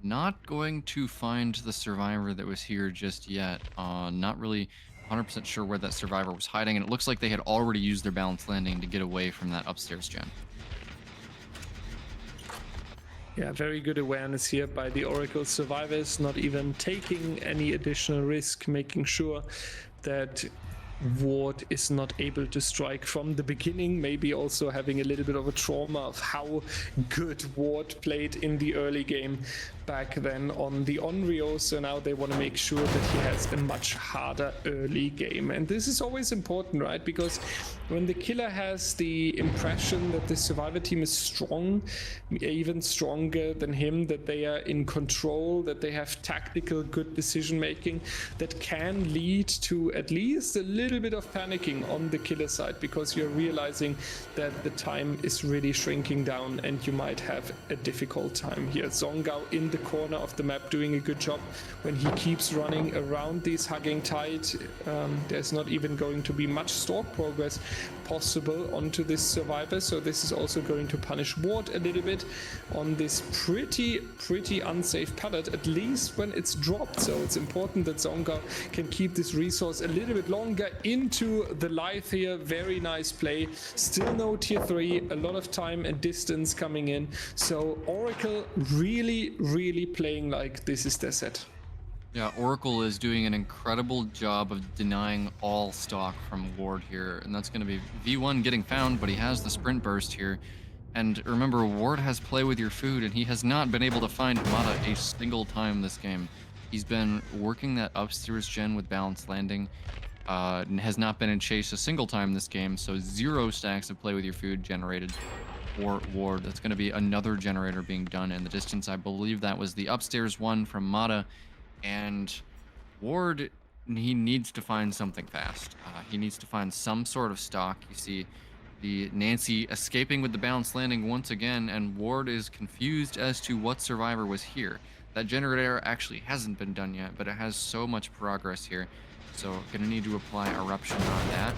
Not going to find the survivor that was here just yet. Not really 100% sure where that survivor was hiding, and it looks like they had already used their balanced landing to get away from that upstairs gen. Yeah, very good awareness here by the Oracle survivors, not even taking any additional risk, making sure that Ward is not able to strike from the beginning, maybe also having a little bit of a trauma of how good Ward played in the early game back then on the Onryo, so now they want to make sure that he has a much harder early game. And this is always important, right? Because when the killer has the impression that the survivor team is strong, even stronger than him, that they are in control, that they have tactical good decision making, that can lead to at least a little bit of panicking on the killer side, because you're realizing that the time is really shrinking down and you might have a difficult time here. Zongao in the corner of the map doing a good job when he keeps running around these hugging tight. There's not even going to be much stalk progress possible onto this survivor, so this is also going to punish Ward a little bit on this pretty unsafe pallet, at least when it's dropped. So it's important that Zongao can keep this resource a little bit longer into the life here. Very nice play. Still no tier 3, a lot of time and distance coming in, so Oracle really playing like this is their set. Yeah, Oracle is doing an incredible job of denying all stock from Ward here, and that's going to be V1 getting found, but he has the sprint burst here. And remember, Ward has play with your food, and he has not been able to find Mada a single time this game. He's been working that upstairs gen with balanced landing, and has not been in chase a single time this game, so 0 stacks of play with your food generated for Ward. That's going to be another generator being done in the distance. I believe that was the upstairs one from Mada. And Ward, he needs to find something fast. He needs to find some sort of stock. You see The Nancy escaping with the balanced landing once again, and Ward is confused as to what survivor was here. That generator actually hasn't been done yet, but it has so much progress here. So gonna need to apply eruption on that.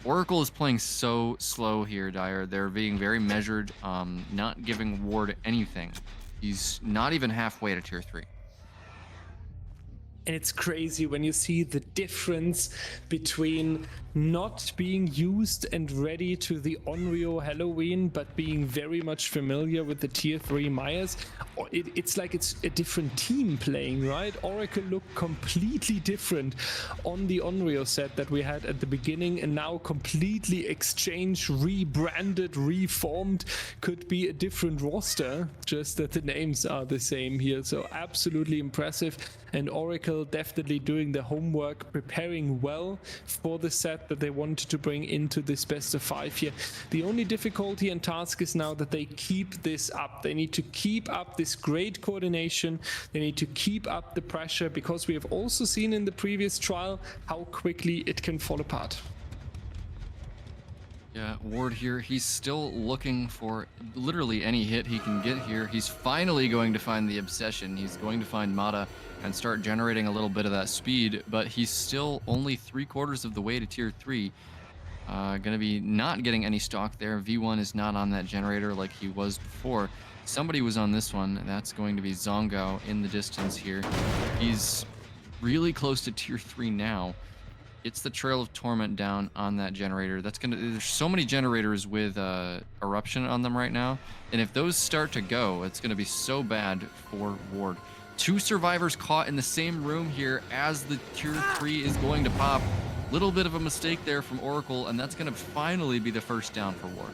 Oracle is playing so slow here, Dyer. They're being very measured, not giving Ward anything. He's not even halfway to tier 3. And it's crazy when you see the difference between not being used and ready to the Onryo Halloween, but being very much familiar with the tier 3 Myers. It's like it's a different team playing, right? Oracle looked completely different on the Onryo set that we had at the beginning, and now completely exchanged, rebranded, reformed. Could be a different roster, just that the names are the same here. So absolutely impressive. And Oracle definitely doing the homework, preparing well for the set that they wanted to bring into this best of 5 here. The only difficulty and task is now that they keep this up. They need to keep up this great coordination. They need to keep up the pressure, because we have also seen in the previous trial how quickly it can fall apart. Yeah, Ward here, he's still looking for literally any hit he can get here. He's finally going to find the obsession. He's going to find Mata and start generating a little bit of that speed, but he's still only 3/4 of the way to tier 3. Gonna be not getting any stock there. V1 is not on that generator like he was before. Somebody was on this one. That's going to be Zongao in the distance here. He's really close to tier 3 now. It's the Trail of Torment down on that generator. There's so many generators with eruption on them right now, and if those start to go, it's gonna be so bad for Ward. 2 survivors caught in the same room here as the tier 3 is going to pop. Little bit of a mistake there from Oracle, and that's gonna finally be the first down for Ward.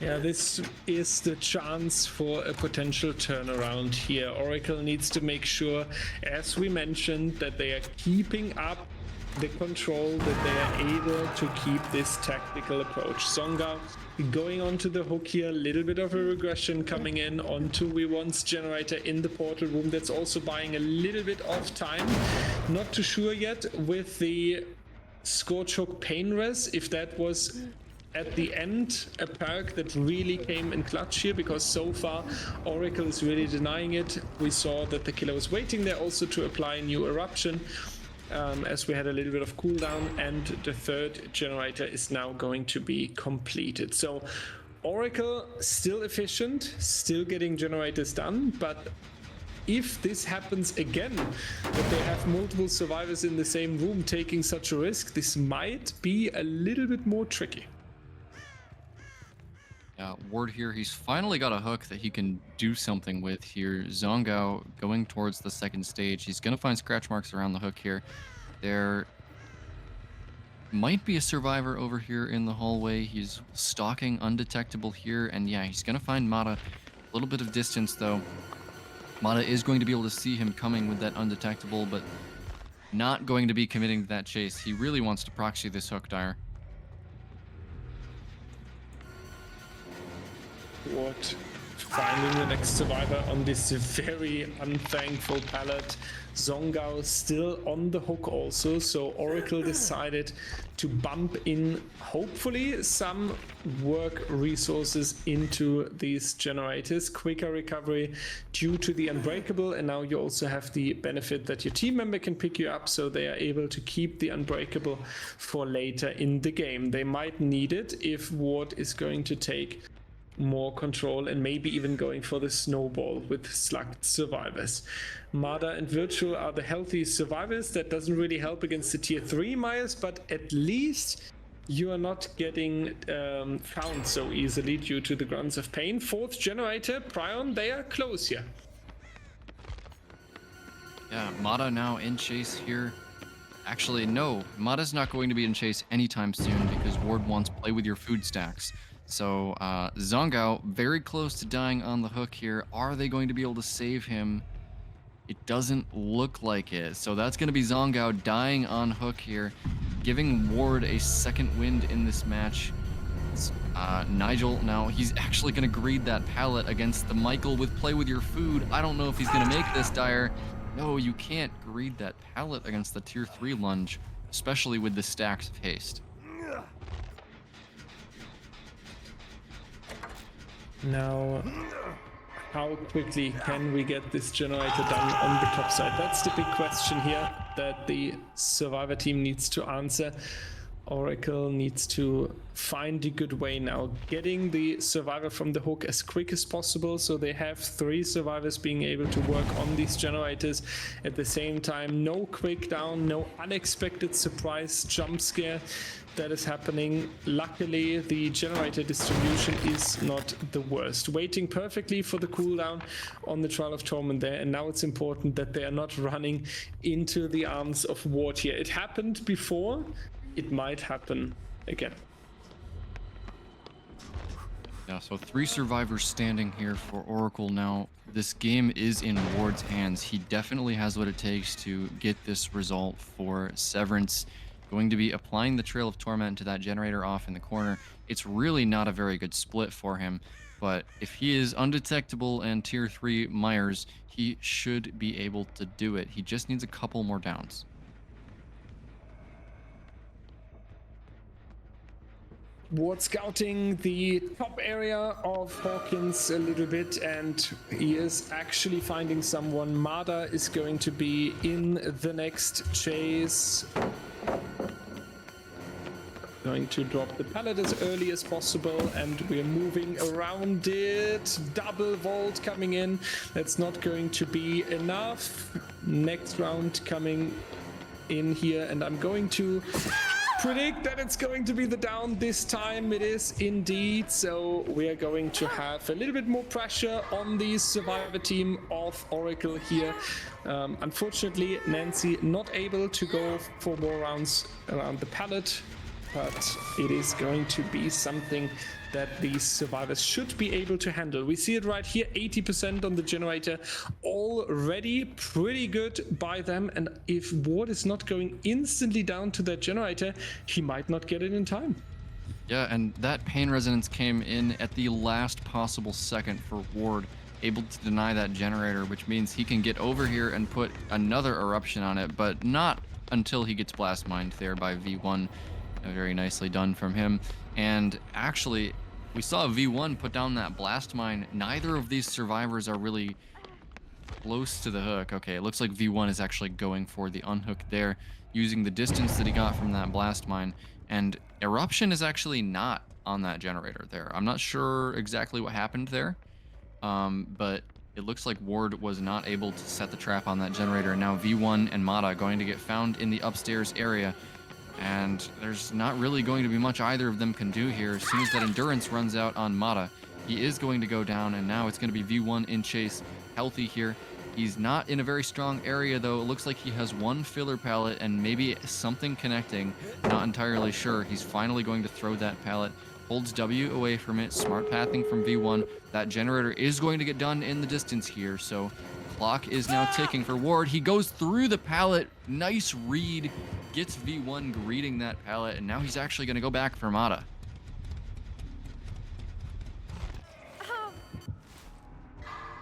Yeah, this is the chance for a potential turnaround here. Oracle needs to make sure, as we mentioned, that they are keeping up the control, that they are able to keep this tactical approach. Zongao going onto the hook here, a little bit of a regression coming in onto V1's generator in the portal room. That's also buying a little bit of time. Not too sure yet with the Scorch Hook Pain Res, if that was at the end a perk that really came in clutch here, because so far Oracle is really denying it. We saw that the killer was waiting there also to apply a new eruption, as we had a little bit of cooldown, and the 3rd generator is now going to be completed. So Oracle still efficient, still getting generators done, but if this happens again, that they have multiple survivors in the same room taking such a risk, this might be a little bit more tricky. Yeah, Ward here, he's finally got a hook that he can do something with here. Zongao going towards the 2nd stage. He's going to find scratch marks around the hook here. There might be a survivor over here in the hallway. He's stalking undetectable here, and yeah, he's going to find Mata. A little bit of distance, though. Mata is going to be able to see him coming with that undetectable, but not going to be committing to that chase. He really wants to proxy this hook, Dyer. What? Finding the next survivor on this very unthankful pallet. Zongao still on the hook also, so Oracle decided to bump in hopefully some work resources into these generators. Quicker recovery due to the unbreakable, and now you also have the benefit that your team member can pick you up, so they are able to keep the unbreakable for later in the game. They might need it if Ward is going to take more control and maybe even going for the snowball with slugged survivors. Mada and Virtual are the healthy survivors. That doesn't really help against the tier 3 Myers, but at least you are not getting found so easily due to the grunts of pain. 4th generator, Prion, they are close here. Yeah, Mata now in chase here. Actually, no, Mata's not going to be in chase anytime soon because Ward wants play with your food stacks. So Zongao very close to dying on the hook here. Are they going to be able to save him? It doesn't look like it. So that's going to be Zongao dying on hook here, giving Ward a 2nd wind in this match. Nigel now, he's actually going to greed that pallet against the Michael with play with your food. I don't know if he's going to make this, Dyer. No, you can't greed that pallet against the tier 3 lunge, especially with the stacks of haste. Now, how quickly can we get this generator done on the top side? That's the big question here that the survivor team needs to answer. Oracle needs to find a good way now, getting the survivor from the hook as quick as possible, so they have 3 survivors being able to work on these generators at the same time. No quick down, no unexpected surprise jump scare that is happening. Luckily, the generator distribution is not the worst. Waiting perfectly for the cooldown on the Trial of Torment there, and now it's important that they are not running into the arms of Ward here. It happened before, it might happen again. Yeah, so 3 survivors standing here for Oracle now. This game is in Ward's hands. He definitely has what it takes to get this result for Severance. Going to be applying the Trail of Torment to that generator off in the corner. It's really not a very good split for him, but if he is undetectable and tier 3 Myers, he should be able to do it. He just needs a couple more downs. Ward scouting the top area of Hawkins a little bit, and he is actually finding someone. Mada is going to be in the next chase. Going to drop the pallet as early as possible, and we're moving around it. Double vault coming in. That's not going to be enough. Next round coming in here, and I'm going to predict that it's going to be the down this time. It is indeed. So we are going to have a little bit more pressure on the survivor team of Oracle here. Unfortunately, Nancy not able to go for more rounds around the pallet, but it is going to be something that these survivors should be able to handle. We see it right here, 80% on the generator already. Pretty good by them, and if Ward is not going instantly down to that generator, he might not get it in time. Yeah, and that pain resonance came in at the last possible second for Ward, able to deny that generator, which means he can get over here and put another eruption on it, but not until he gets blast mined there by V1. Very nicely done from him. And actually, we saw V1 put down that blast mine. Neither of these survivors are really close to the hook. Okay, it looks like V1 is actually going for the unhook there, using the distance that he got from that blast mine. And eruption is actually not on that generator there. I'm not sure exactly what happened there, but it looks like Ward was not able to set the trap on that generator. And now V1 and Mada going to get found in the upstairs area. And there's not really going to be much either of them can do here. As soon as that endurance runs out on Mada, he is going to go down, and now it's going to be V1 in chase, healthy here. He's not in a very strong area, though. It looks like he has 1 filler pallet and maybe something connecting. Not entirely sure. He's finally going to throw that pallet. Holds W away from it. Smart pathing from V1. That generator is going to get done in the distance here, so clock is now ticking for Ward. He goes through the pallet. Nice read. Gets V1 greeting that pallet, and now he's actually going to go back for Mada.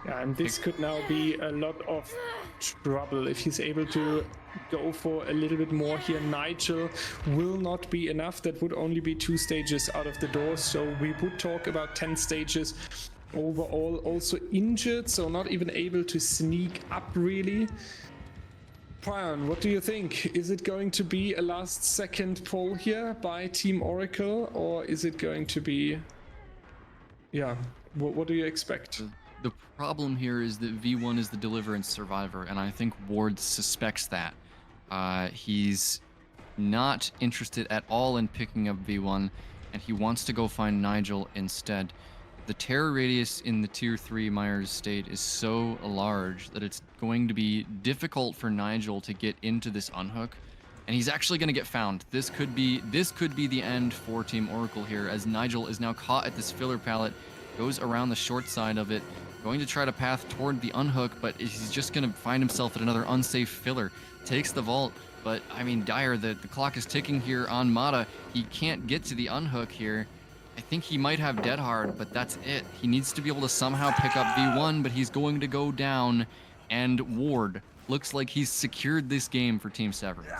Yeah, and this could now be a lot of trouble if he's able to go for a little bit more here. Nigel will not be enough. That would only be 2 stages out of the door, so we would talk about 10 stages overall. Also injured, so not even able to sneak up really. Prion, what do you think? Is it going to be a last second pull here by Team Oracle, or is it going to be, yeah, what do you expect? The problem here is that V1 is the deliverance survivor, and I think Ward suspects that. He's not interested at all in picking up V1, and he wants to go find Nigel instead. The terror radius in the tier 3 Myers state is so large that it's going to be difficult for Nigel to get into this unhook, and he's actually going to get found. This could be the end for Team Oracle here, as Nigel is now caught at this filler pallet, goes around the short side of it, going to try to path toward the unhook, but he's just going to find himself at another unsafe filler. Takes the vault, but I mean, Dire, the clock is ticking here on Mada. He can't get to the unhook here. I think he might have dead hard, but that's it. He needs to be able to somehow pick up V1, but he's going to go down, and Ward looks like he's secured this game for Team Severance.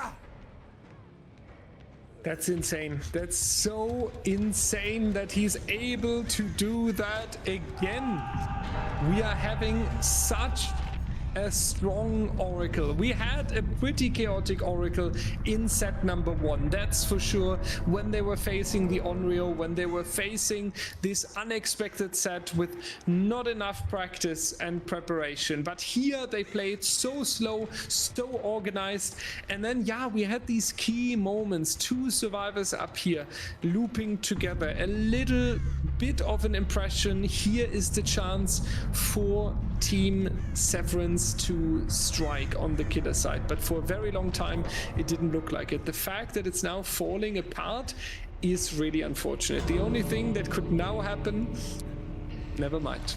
That's insane. That's so insane that he's able to do that again. We are having such a strong Oracle. We had a pretty chaotic Oracle in set number 1, that's for sure, when they were facing the Onryo, when they were facing this unexpected set with not enough practice and preparation. But here they played so slow, so organized, and then yeah, we had these key moments, 2 survivors up here looping together, a little bit of an impression. Here is the chance for Team Severance to strike on the killer side, but for a very long time it didn't look like it. The fact that it's now falling apart is really unfortunate. The only thing that could now happen, never mind.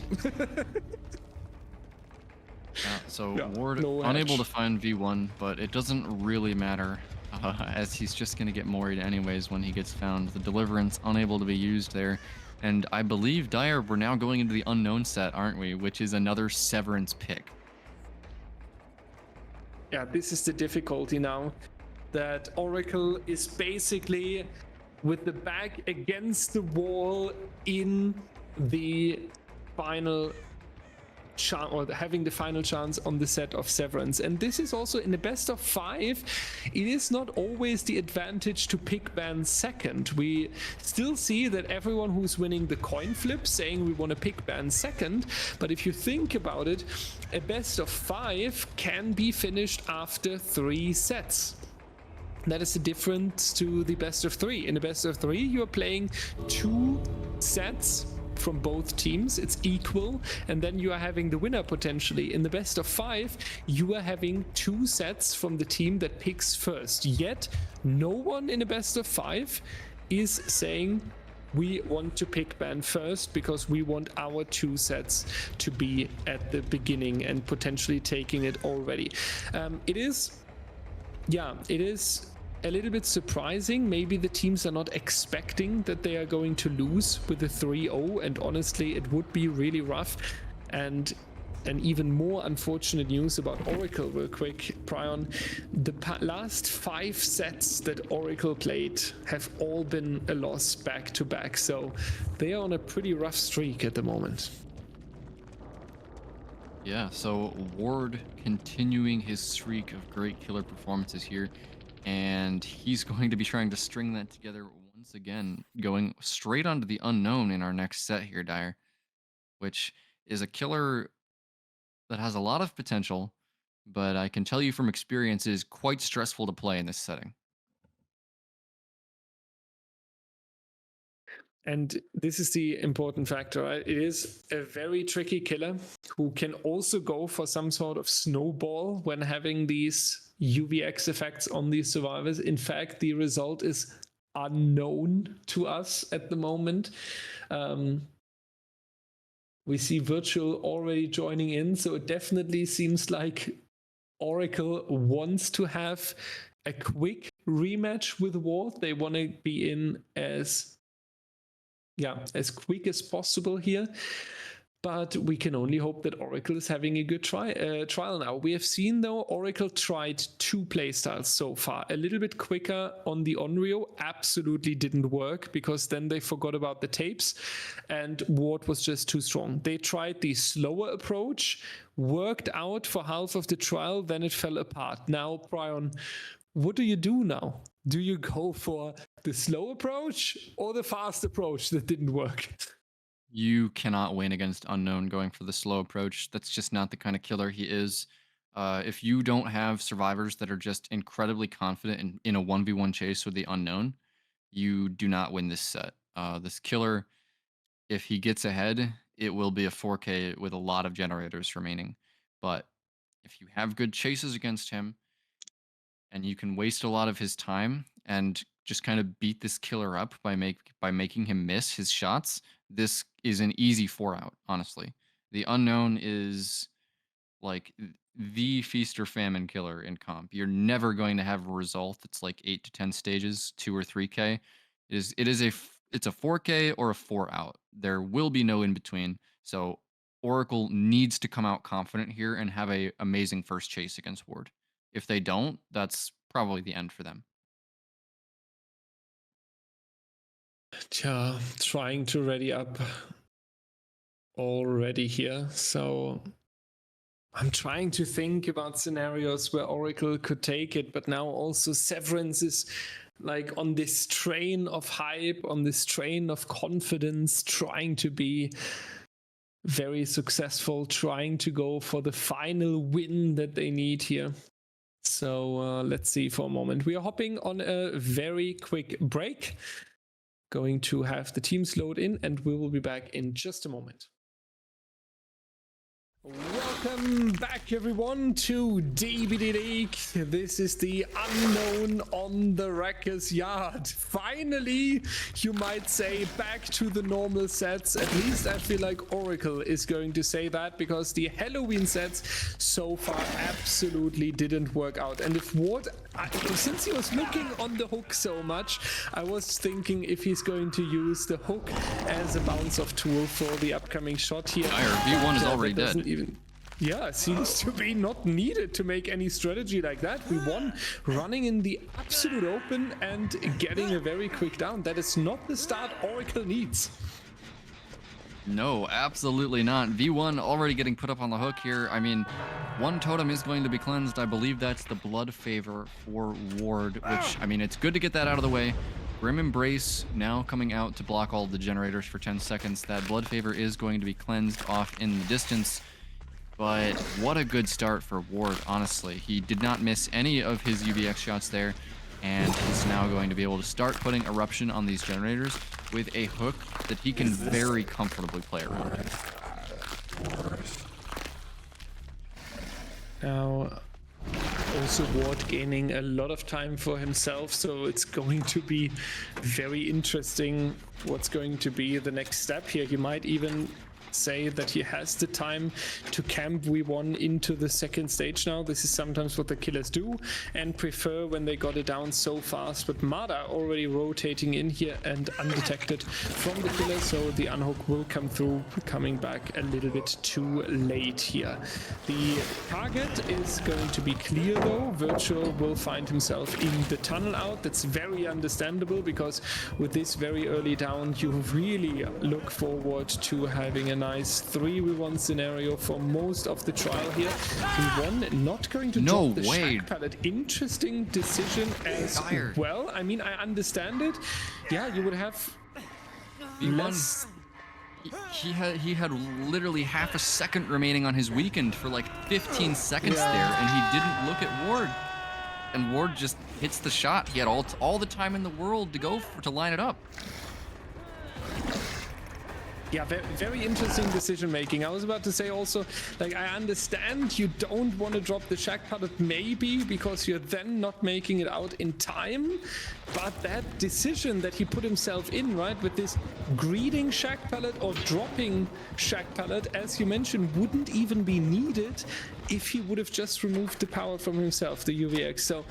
So Yeah, Ward no unable hatch. to find V1, but it doesn't really matter as he's just going to get worried anyways when he gets found. The Deliverance unable to be used there. And I believe, Dyer, we're now going into the unknown set, aren't we? Which is another Severance pick. Yeah, this is the difficulty now, that Oracle is basically with the back against the wall in the final chance, or having the final chance on the set of Severance. And this is also in the best of 5. It is not always the advantage to pick ban second. We still see that everyone who's winning the coin flip saying we want to pick ban second, but if you think about it, a best of 5 can be finished after 3 sets. That is the difference to the best of 3. In the best of 3, you are playing 2 sets from both teams, it's equal, and then you are having the winner potentially. In the best of 5, you are having 2 sets from the team that picks first. Yet no one in the best of 5 is saying we want to pick ban first because we want our 2 sets to be at the beginning and potentially taking it already. It is a little bit surprising. Maybe the teams are not expecting that they are going to lose with a 3-0, and honestly, it would be really rough. And even more unfortunate news about Oracle real quick, Prion. The last 5 sets that Oracle played have all been a loss back to back, so they are on a pretty rough streak at the moment. Yeah, so Ward continuing his streak of great killer performances here, and he's going to be trying to string that together once again, going straight onto the unknown in our next set here, Dyer, which is a killer that has a lot of potential, but I can tell you from experience is quite stressful to play in this setting. And this is the important factor, right? It is a very tricky killer who can also go for some sort of snowball when having these UVX effects on these survivors. In fact, the result is unknown to us at the moment. We see Virtual already joining in, so it definitely seems like Oracle wants to have a quick rematch with Ward. They want to be in as quick as possible here. But we can only hope that Oracle is having a good trial now. We have seen, though, Oracle tried 2 playstyles so far. A little bit quicker on the Onryo, absolutely didn't work, because then they forgot about the tapes and Ward was just too strong. They tried the slower approach, worked out for half of the trial, then it fell apart. Now, Prion, what do you do now? Do you go for the slow approach or the fast approach that didn't work? You cannot win against Unknown going for the slow approach. That's just not the kind of killer he is. If you don't have survivors that are just incredibly confident in a 1v1 chase with the Unknown, you do not win this set. This killer, if he gets ahead, it will be a 4K with a lot of generators remaining. But if you have good chases against him, and you can waste a lot of his time and just kind of beat this killer up by making him miss his shots, this is an easy 4 out, honestly. The Unknown is like the feast or famine killer in comp. You're never going to have a result that's like 8 to 10 stages, 2 or 3K. It's a 4K or a 4 out. There will be no in between. So Oracle needs to come out confident here and have a amazing first chase against Ward. If they don't, that's probably the end for them. Trying to ready up already here. So I'm trying to think about scenarios where Oracle could take it, but now also Severance is like on this train of hype, on this train of confidence, trying to be very successful, trying to go for the final win that they need here. So let's see for a moment. We are hopping on a very quick break. Going to have the teams load in, and we will be back in just a moment. Welcome back, everyone, to DBDLeague. This is the Unknown on the Wrecker's Yard. Finally, you might say, back to the normal sets. At least I feel like Oracle is going to say that, because the Halloween sets so far absolutely didn't work out. And if Ward, since he was looking on the hook so much, I was thinking if he's going to use the hook as a bounce-off tool for the upcoming shot here. V1 is already dead. Yeah, seems to be not needed to make any strategy like that. We won running in the absolute open and getting a very quick down. That is not the start Oracle needs. No, absolutely not. V1 already getting put up on the hook here. I mean, one totem is going to be cleansed. I believe that's the blood favor for Ward, which, I mean, it's good to get that out of the way. Grim Embrace now coming out to block all the generators for 10 seconds. That blood favor is going to be cleansed off in the distance. But what a good start for Ward, honestly. He did not miss any of his UVX shots there, and he's now going to be able to start putting Eruption on these generators with a hook that he can very comfortably play around. Now, also Ward gaining a lot of time for himself, so it's going to be very interesting what's going to be the next step here. He might even say that he has the time to camp V1 into the second stage now. This is sometimes what the killers do and prefer when they got it down so fast, but Mada already rotating in here and undetected from the killer, so the unhook will come through, coming back a little bit too late here. The target is going to be clear though. Virtual will find himself in the tunnel out. That's very understandable, because with this very early down you really look forward to having a nice 3v1 scenario for most of the trial here. V1 not going to drop the shack pallet. Interesting decision as well. I mean, I understand it. Yeah, you would have V1. He had literally half a second remaining on his weekend for like 15 seconds there, and he didn't look at Ward. And Ward just hits the shot. He had all the time in the world to go to line it up. Yeah, very interesting decision making. I was about to say also, like, I understand you don't want to drop the shack pallet maybe because you're then not making it out in time, but that decision that he put himself in, right, with this greeting shack pallet or dropping shack pallet, as you mentioned, wouldn't even be needed if he would have just removed the power from himself, the UVX. So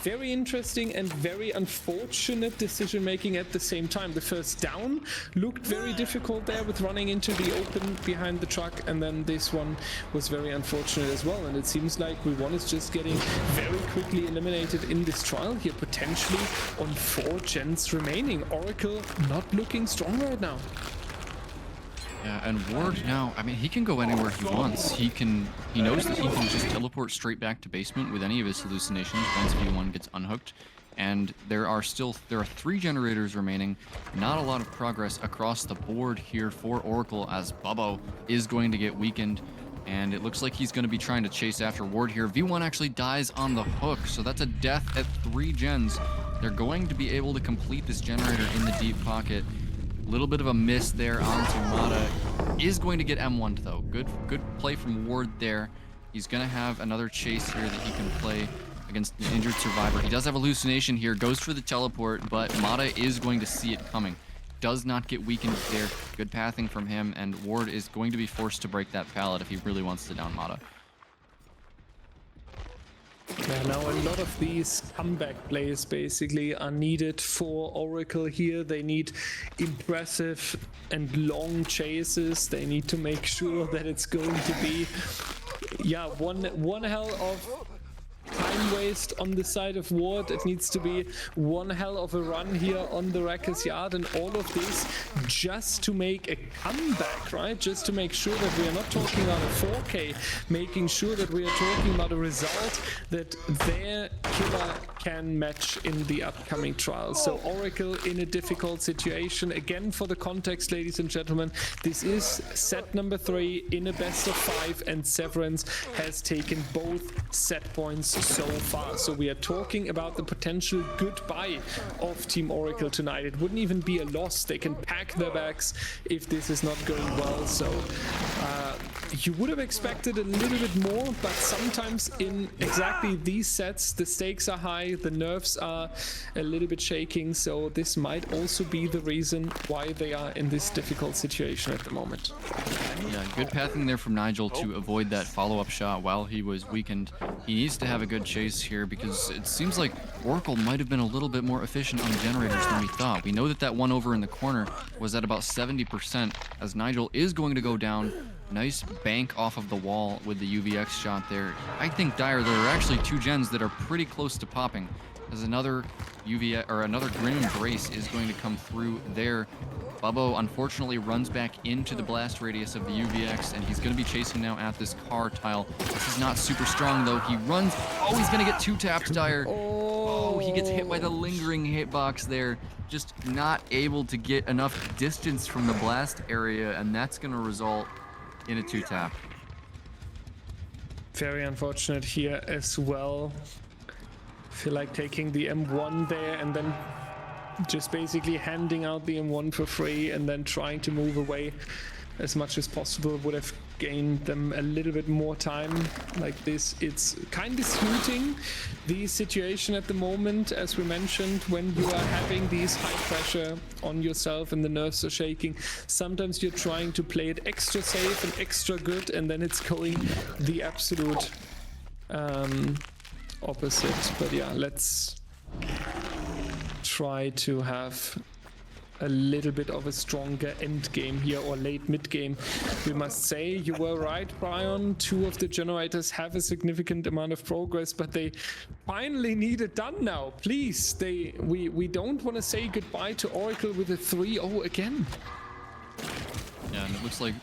very interesting and very unfortunate decision making at the same time. The first down looked very difficult there with running into the open behind the truck, and then this one was very unfortunate as well. And it seems like V1 is just getting very quickly eliminated in this trial here, potentially on 4 gens remaining. Oracle not looking strong right now. Yeah, and Ward now, I mean, he can go anywhere he wants. He knows that he can just teleport straight back to basement with any of his hallucinations once V1 gets unhooked. And there are 3 generators remaining. Not a lot of progress across the board here for Oracle, as Bubbo is going to get weakened. And it looks like he's going to be trying to chase after Ward here. V1 actually dies on the hook, so that's a death at 3 gens. They're going to be able to complete this generator in the deep pocket. Little bit of a miss there onto Mada. Is going to get M1'd though. Good play from Ward there. He's going to have another chase here that he can play against the injured survivor. He does have hallucination here, goes for the teleport, but Mada is going to see it coming. Does not get weakened there. Good pathing from him, and Ward is going to be forced to break that pallet if he really wants to down Mada. Yeah, now a lot of these comeback plays basically are needed for Oracle here. They need impressive and long chases. They need to make sure that it's going to be, yeah, one hell of time time waste on the side of Ward. It needs to be one hell of a run here on the Wrecker's Yard, and all of this just to make a comeback, right? Just to make sure that we are not talking about a 4K, making sure that we are talking about a result that their killer can match in the upcoming trial. So Oracle in a difficult situation. Again, for the context, ladies and gentlemen, this is set number 3 in a best of 5, and Severance has taken both set points so far. So we are talking about the potential goodbye of Team Oracle tonight. It wouldn't even be a loss. They can pack their bags if this is not going well. So you would have expected a little bit more, but sometimes in exactly these sets, the stakes are high, the nerves are a little bit shaking. So this might also be the reason why they are in this difficult situation at the moment. Yeah, good pathing there from Nigel to avoid that follow-up shot while he was weakened. He needs to have a good chase here because it seems like Oracle might have been a little bit more efficient on the generators than we thought. We know that that one over in the corner was at about 70%, as Nigel is going to go down. Nice bank off of the wall with the UVX shot there. I think, Dyer, there are actually 2 gens that are pretty close to popping, as another another Grim Embrace is going to come through there. Bubbo unfortunately runs back into the blast radius of the UVX, and he's going to be chasing now at this car tile. This is not super strong, though. He runs. Oh, he's going to get 2 tapped, Dyer. Oh, he gets hit by the lingering hitbox there. Just not able to get enough distance from the blast area, and that's going to result in a 2-tap. Very unfortunate here as well. Feel like taking the M1 there and then just basically handing out the M1 for free and then trying to move away as much as possible would have gained them a little bit more time. Like this, it's kind of suiting the situation at the moment, as we mentioned, when you are having these high pressure on yourself and the nerves are shaking. Sometimes you're trying to play it extra safe and extra good, and then it's going the absolute opposite. But yeah, let's try to have a little bit of a stronger end game here, or late mid game. We must say, you were right, Prion. 2 of the generators have a significant amount of progress, but they finally need it done now. Please, we don't want to say goodbye to Oracle with a 3-0 again. Yeah, and it looks like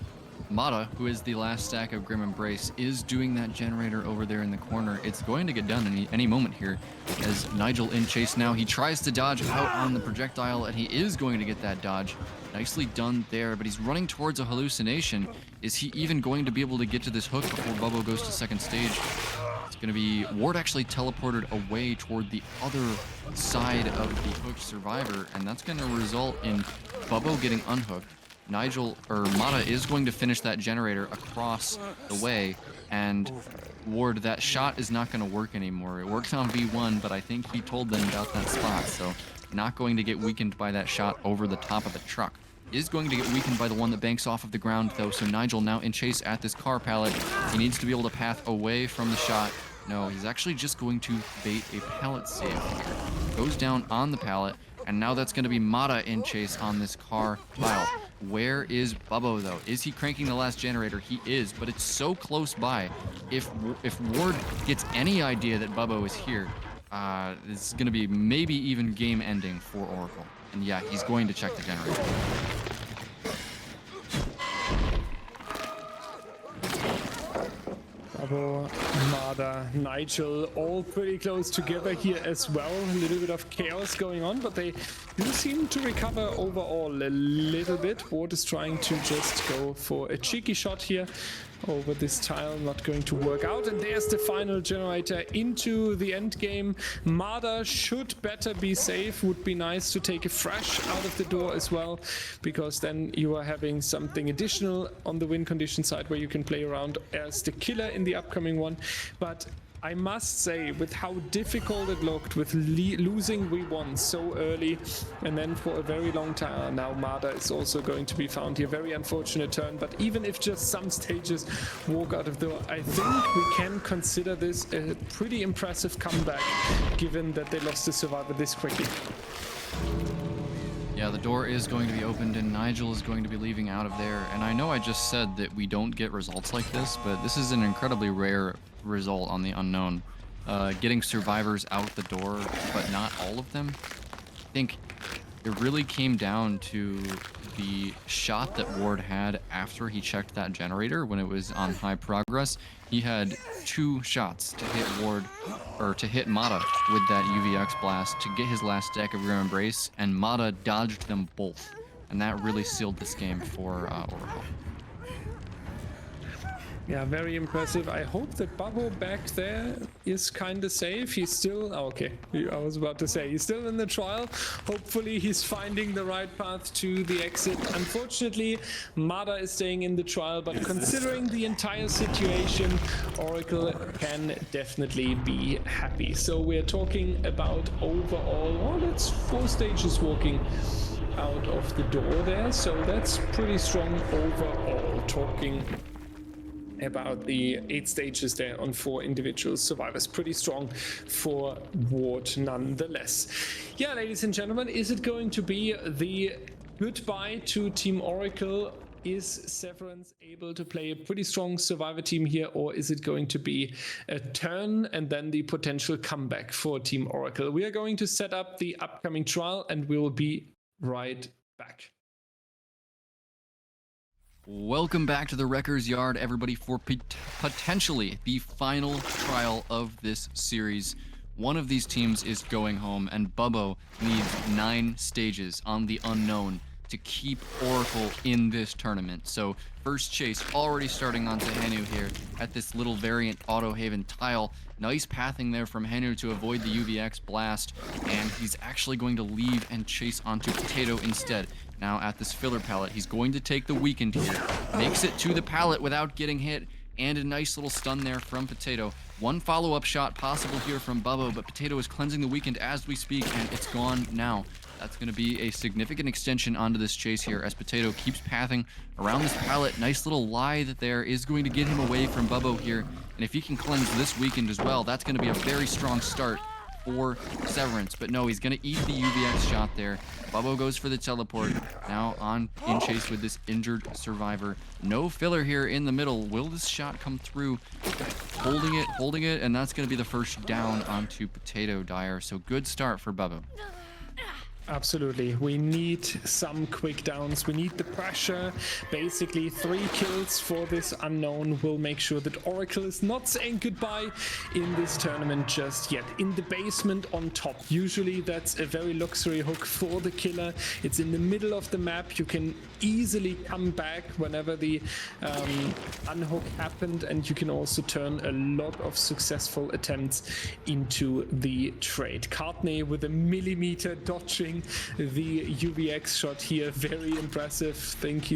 Mata, who is the last stack of Grim Embrace, is doing that generator over there in the corner. It's going to get done any moment here, as Nigel in chase now. He tries to dodge out on the projectile, and he is going to get that dodge. Nicely done there, but he's running towards a hallucination. Is he even going to be able to get to this hook before Bubbo goes to second stage? It's going to be Ward actually teleported away toward the other side of the hooked survivor, and that's going to result in Bubbo getting unhooked. Mata is going to finish that generator across the way, and Ward, that shot is not going to work anymore. It works on V1, but I think he told them about that spot, so not going to get weakened by that shot over the top of the truck. Is going to get weakened by the one that banks off of the ground, though, so Nigel now in chase at this car pallet. He needs to be able to path away from the shot. No, he's actually just going to bait a pallet save here. Goes down on the pallet, and now that's going to be Mata in chase on this car pile. Where is Bubbo, though? Is he cranking the last generator? He is, but it's so close by. If Ward gets any idea that Bubbo is here, this is going to be maybe even game ending for Oracle. And yeah, he's going to check the generator. Bubbo, Mada, Nigel, all pretty close together here as well. A little bit of chaos going on, but they do seem to recover overall a little bit. Ward is trying to just go for a cheeky shot here over this tile, not going to work out. And there's the final generator into the end game. Mada should better be safe. Would be nice to take a fresh out of the door as well, because then you are having something additional on the win condition side where you can play around as the killer in the upcoming one. But I must say, with how difficult it looked with losing V1 so early and then for a very long time, now Mada is also going to be found here. Very unfortunate turn, but even if just some stages walk out of the door, I think we can consider this a pretty impressive comeback, given that they lost the survivor this quickly. Yeah, the door is going to be opened and Nigel is going to be leaving out of there. And I know I just said that we don't get results like this, but this is an incredibly rare result on the Unknown getting survivors out the door, but not all of them. I think it really came down to the shot that Ward had after he checked that generator when it was on high progress. He had 2 shots to hit Ward, or to hit Mata with that UVX blast to get his last stack of Grim Embrace, and Mata dodged them both. And that really sealed this game for ORA. Yeah, very impressive. I hope that Bubbo back there is kind of safe. He's still... Oh, okay, I was about to say, he's still in the trial. Hopefully he's finding the right path to the exit. Unfortunately, Mada is staying in the trial, but considering the entire situation, Oracle can definitely be happy. So we're talking about overall... Oh, that's 4 stages walking out of the door there. So that's pretty strong overall, talking about the 8 stages there on 4 individual survivors. Pretty strong for Ward nonetheless. Yeah, ladies and gentlemen, is it going to be the goodbye to Team Oracle? Is Severance able to play a pretty strong survivor team here, or is it going to be a turn and then the potential comeback for Team Oracle? We are going to set up the upcoming trial and we will be right back. Welcome back to the Wrecker's Yard, everybody, for potentially the final trial of this series. One of these teams is going home, and Bubbo needs 9 stages on the Unknown to keep Oracle in this tournament. So first chase already starting onto Henu here at this little variant Auto Haven tile. Nice pathing there from Henu to avoid the UVX blast, and he's actually going to leave and chase onto Potato instead. Now at this filler pallet, he's going to take the weakened here, makes it to the pallet without getting hit, and a nice little stun there from Potato. One follow-up shot possible here from Bubbo, but Potato is cleansing the weakened as we speak, and it's gone now. That's going to be a significant extension onto this chase here as Potato keeps pathing around this pallet. Nice little lie that there is going to get him away from Bubbo here, and if he can cleanse this weakened as well, that's going to be a very strong start for Severance. But no, he's going to eat the UVX shot there. Bubbo goes for the teleport, now on in chase with this injured survivor. No filler here in the middle. Will this shot come through? Holding it, and that's going to be the first down onto Potato Dire. So good start for Bubbo. Absolutely. We need some quick downs. We need the pressure. Basically, 3 kills for this Unknown will make sure that Oracle is not saying goodbye in this tournament just yet. In the basement on top. Usually that's a very luxury hook for the killer. It's in the middle of the map. You can easily come back whenever the unhook happened, and you can also turn a lot of successful attempts into the trade. Courtney with a millimeter dodging the UVX shot here. Very impressive. Think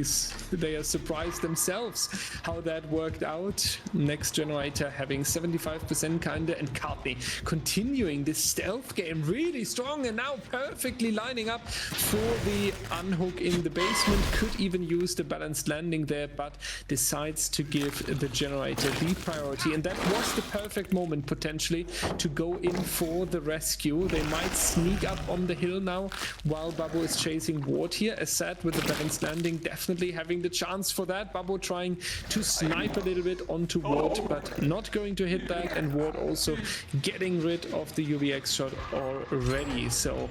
they are surprised themselves how that worked out. Next generator having 75% kinda, and Courtney continuing this stealth game really strong, and now perfectly lining up for the unhook in the basement. Could even use the balanced landing there, but decides to give the generator the priority, and that was the perfect moment potentially to go in for the rescue. They might sneak up on the hill now while Bubbo is chasing Ward here. As said, with the balanced landing, definitely having the chance for that. Bubbo trying to snipe a little bit onto Ward, but not going to hit that, and Ward also getting rid of the UVX shot already. So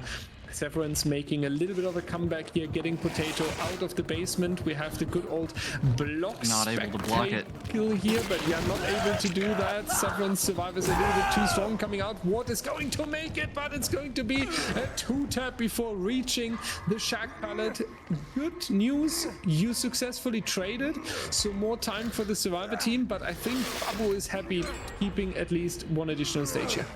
Severance making a little bit of a comeback here, getting Potato out of the basement. We have the good old block. Not able to block it. Kill here, but we are not able to do that. Severance survivors a little bit too strong coming out. Ward is going to make it, but it's going to be a 2-tap before reaching the shack pallet. Good news, you successfully traded, so more time for the survivor team, but I think Bubbo is happy keeping at least 1 additional stage here.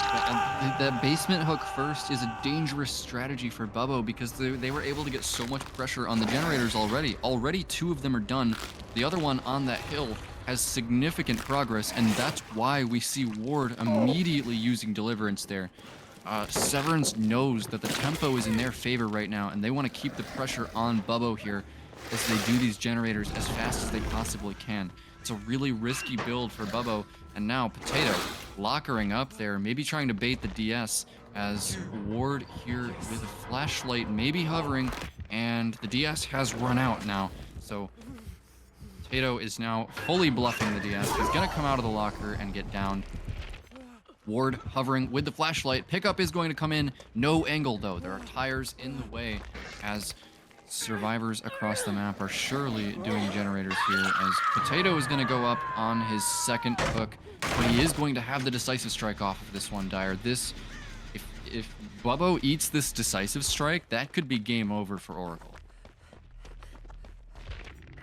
And that basement hook first is a dangerous strategy for Bubbo because they were able to get so much pressure on the generators already. Already 2 of them are done. The other one on that hill has significant progress, and that's why we see Ward immediately using Deliverance there. Severance knows that the tempo is in their favor right now, and they want to keep the pressure on Bubbo here as they do these generators as fast as they possibly can. It's a really risky build for Bubbo, and now Potato lockering up there, maybe trying to bait the DS as Ward here with a flashlight maybe hovering, and the DS has run out now. So Potato is now fully bluffing the DS. He's gonna come out of the locker and get down. Ward hovering with the flashlight. Pickup is going to come in. No angle, though. There are tires in the way as survivors across the map are surely doing generators here, as Potato is going to go up on his second hook, but he is going to have the decisive strike off of this one, Dire. If Bubbo eats this decisive strike, that could be game over for Oracle.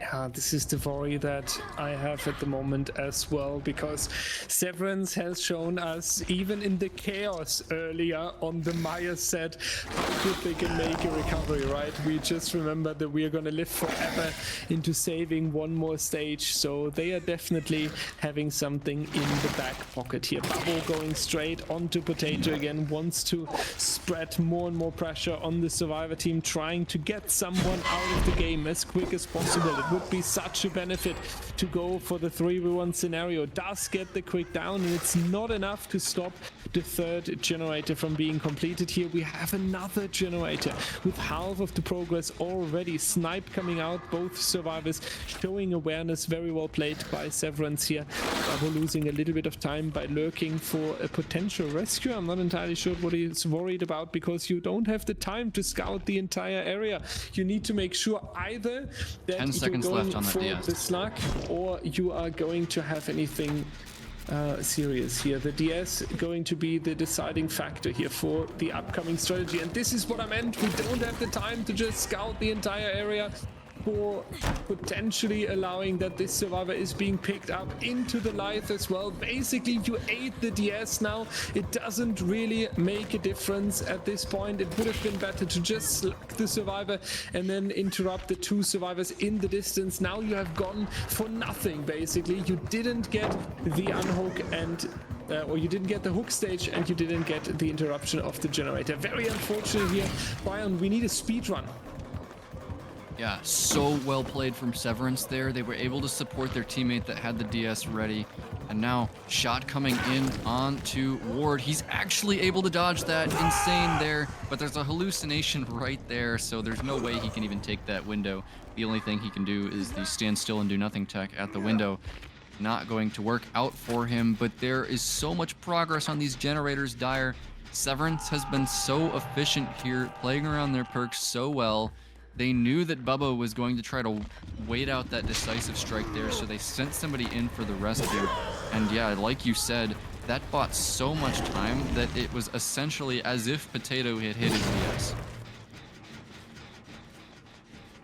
Yeah, this is the worry that I have at the moment as well, because Severance has shown us, even in the chaos earlier on the Maya set, how good they can make a recovery, right? We just remember that we are going to live forever into saving one more stage, so they are definitely having something in the back pocket here. Bubbo going straight onto Potato again, wants to spread more and more pressure on the Survivor team, trying to get someone out of the game as quick as possible. It would be such a benefit to go for the 3v1 scenario. Does get the quick down, and it's not enough to stop the third generator from being completed here. We have another generator with half of the progress already. Snipe coming out, both survivors showing awareness. Very well played by Severance here. Bubbo losing a little bit of time by lurking for a potential rescue. I'm not entirely sure what he's worried about, because you don't have the time to scout the entire area. You need to make sure either that 10 seconds left on that for DS. the slug, or you are going to have anything serious here. The DS going to be the deciding factor here for the upcoming strategy, and this is what I meant. We don't have the time to just scout the entire area, for potentially allowing that this survivor is being picked up into the life as well. Basically, you ate the DS now. It doesn't really make a difference at this point. It would have been better to just slug the survivor and then interrupt the two survivors in the distance. Now you have gone for nothing, basically. You didn't get the unhook and or you didn't get the hook stage, and you didn't get the interruption of the generator. Very unfortunate here. Prion, we need a speed run. Yeah, so well played from Severance there. They were able to support their teammate that had the DS ready. And now, shot coming in onto Ward. He's actually able to dodge that. Insane there, but there's a hallucination right there, so there's no way he can even take that window. The only thing he can do is the stand still and do nothing tech at the window. Not going to work out for him, but there is so much progress on these generators, Dire. Severance has been so efficient here, playing around their perks so well. They knew that Bubba was going to try to wait out that decisive strike there, so they sent somebody in for the rescue. And yeah, like you said, that bought so much time that it was essentially as if Potato had hit his DS.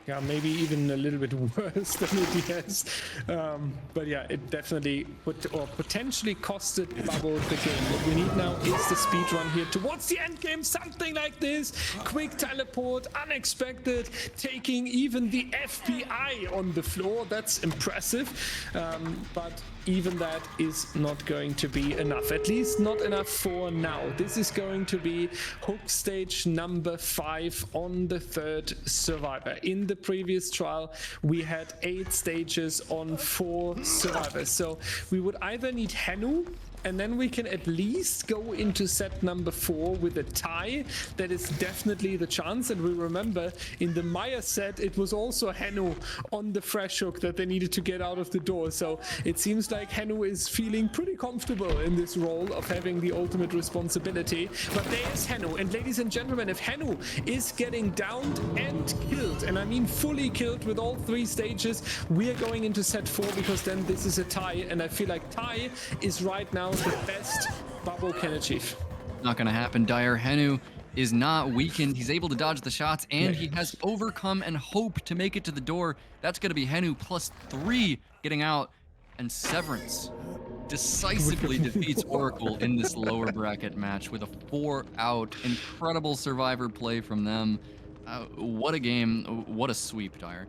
Yeah, maybe even a little bit worse than the DS. But yeah, it definitely potentially costed Bubbo the game. What we need now is the speed run here towards the end game. Something like this. Quick teleport, unexpected, taking even the FBI on the floor. That's impressive. But even that is not going to be enough. At least not enough for now. This is going to be hook stage number 5 on the third survivor. In the previous trial, we had 8 stages on 4 survivors. So we would either need Henu, and then we can at least go into set number 4 with a tie. That is definitely the chance. And we remember in the Maya set, it was also Henu on the fresh hook that they needed to get out of the door. So it seems like Henu is feeling pretty comfortable in this role of having the ultimate responsibility. But there's Henu. And ladies and gentlemen, if Henu is getting downed and killed, and I mean fully killed with all 3 stages, we are going into set 4, because then this is a tie. And I feel like tie is right now the best Bubbo can achieve. Not gonna happen, Dire. Henu is not weakened. He's able to dodge the shots, and he has overcome and hope to make it to the door. That's gonna be Henu +3 getting out, and Severance decisively defeats Oracle in this lower bracket match with a 4-out. Incredible survivor play from them. What a game, what a sweep, Dire.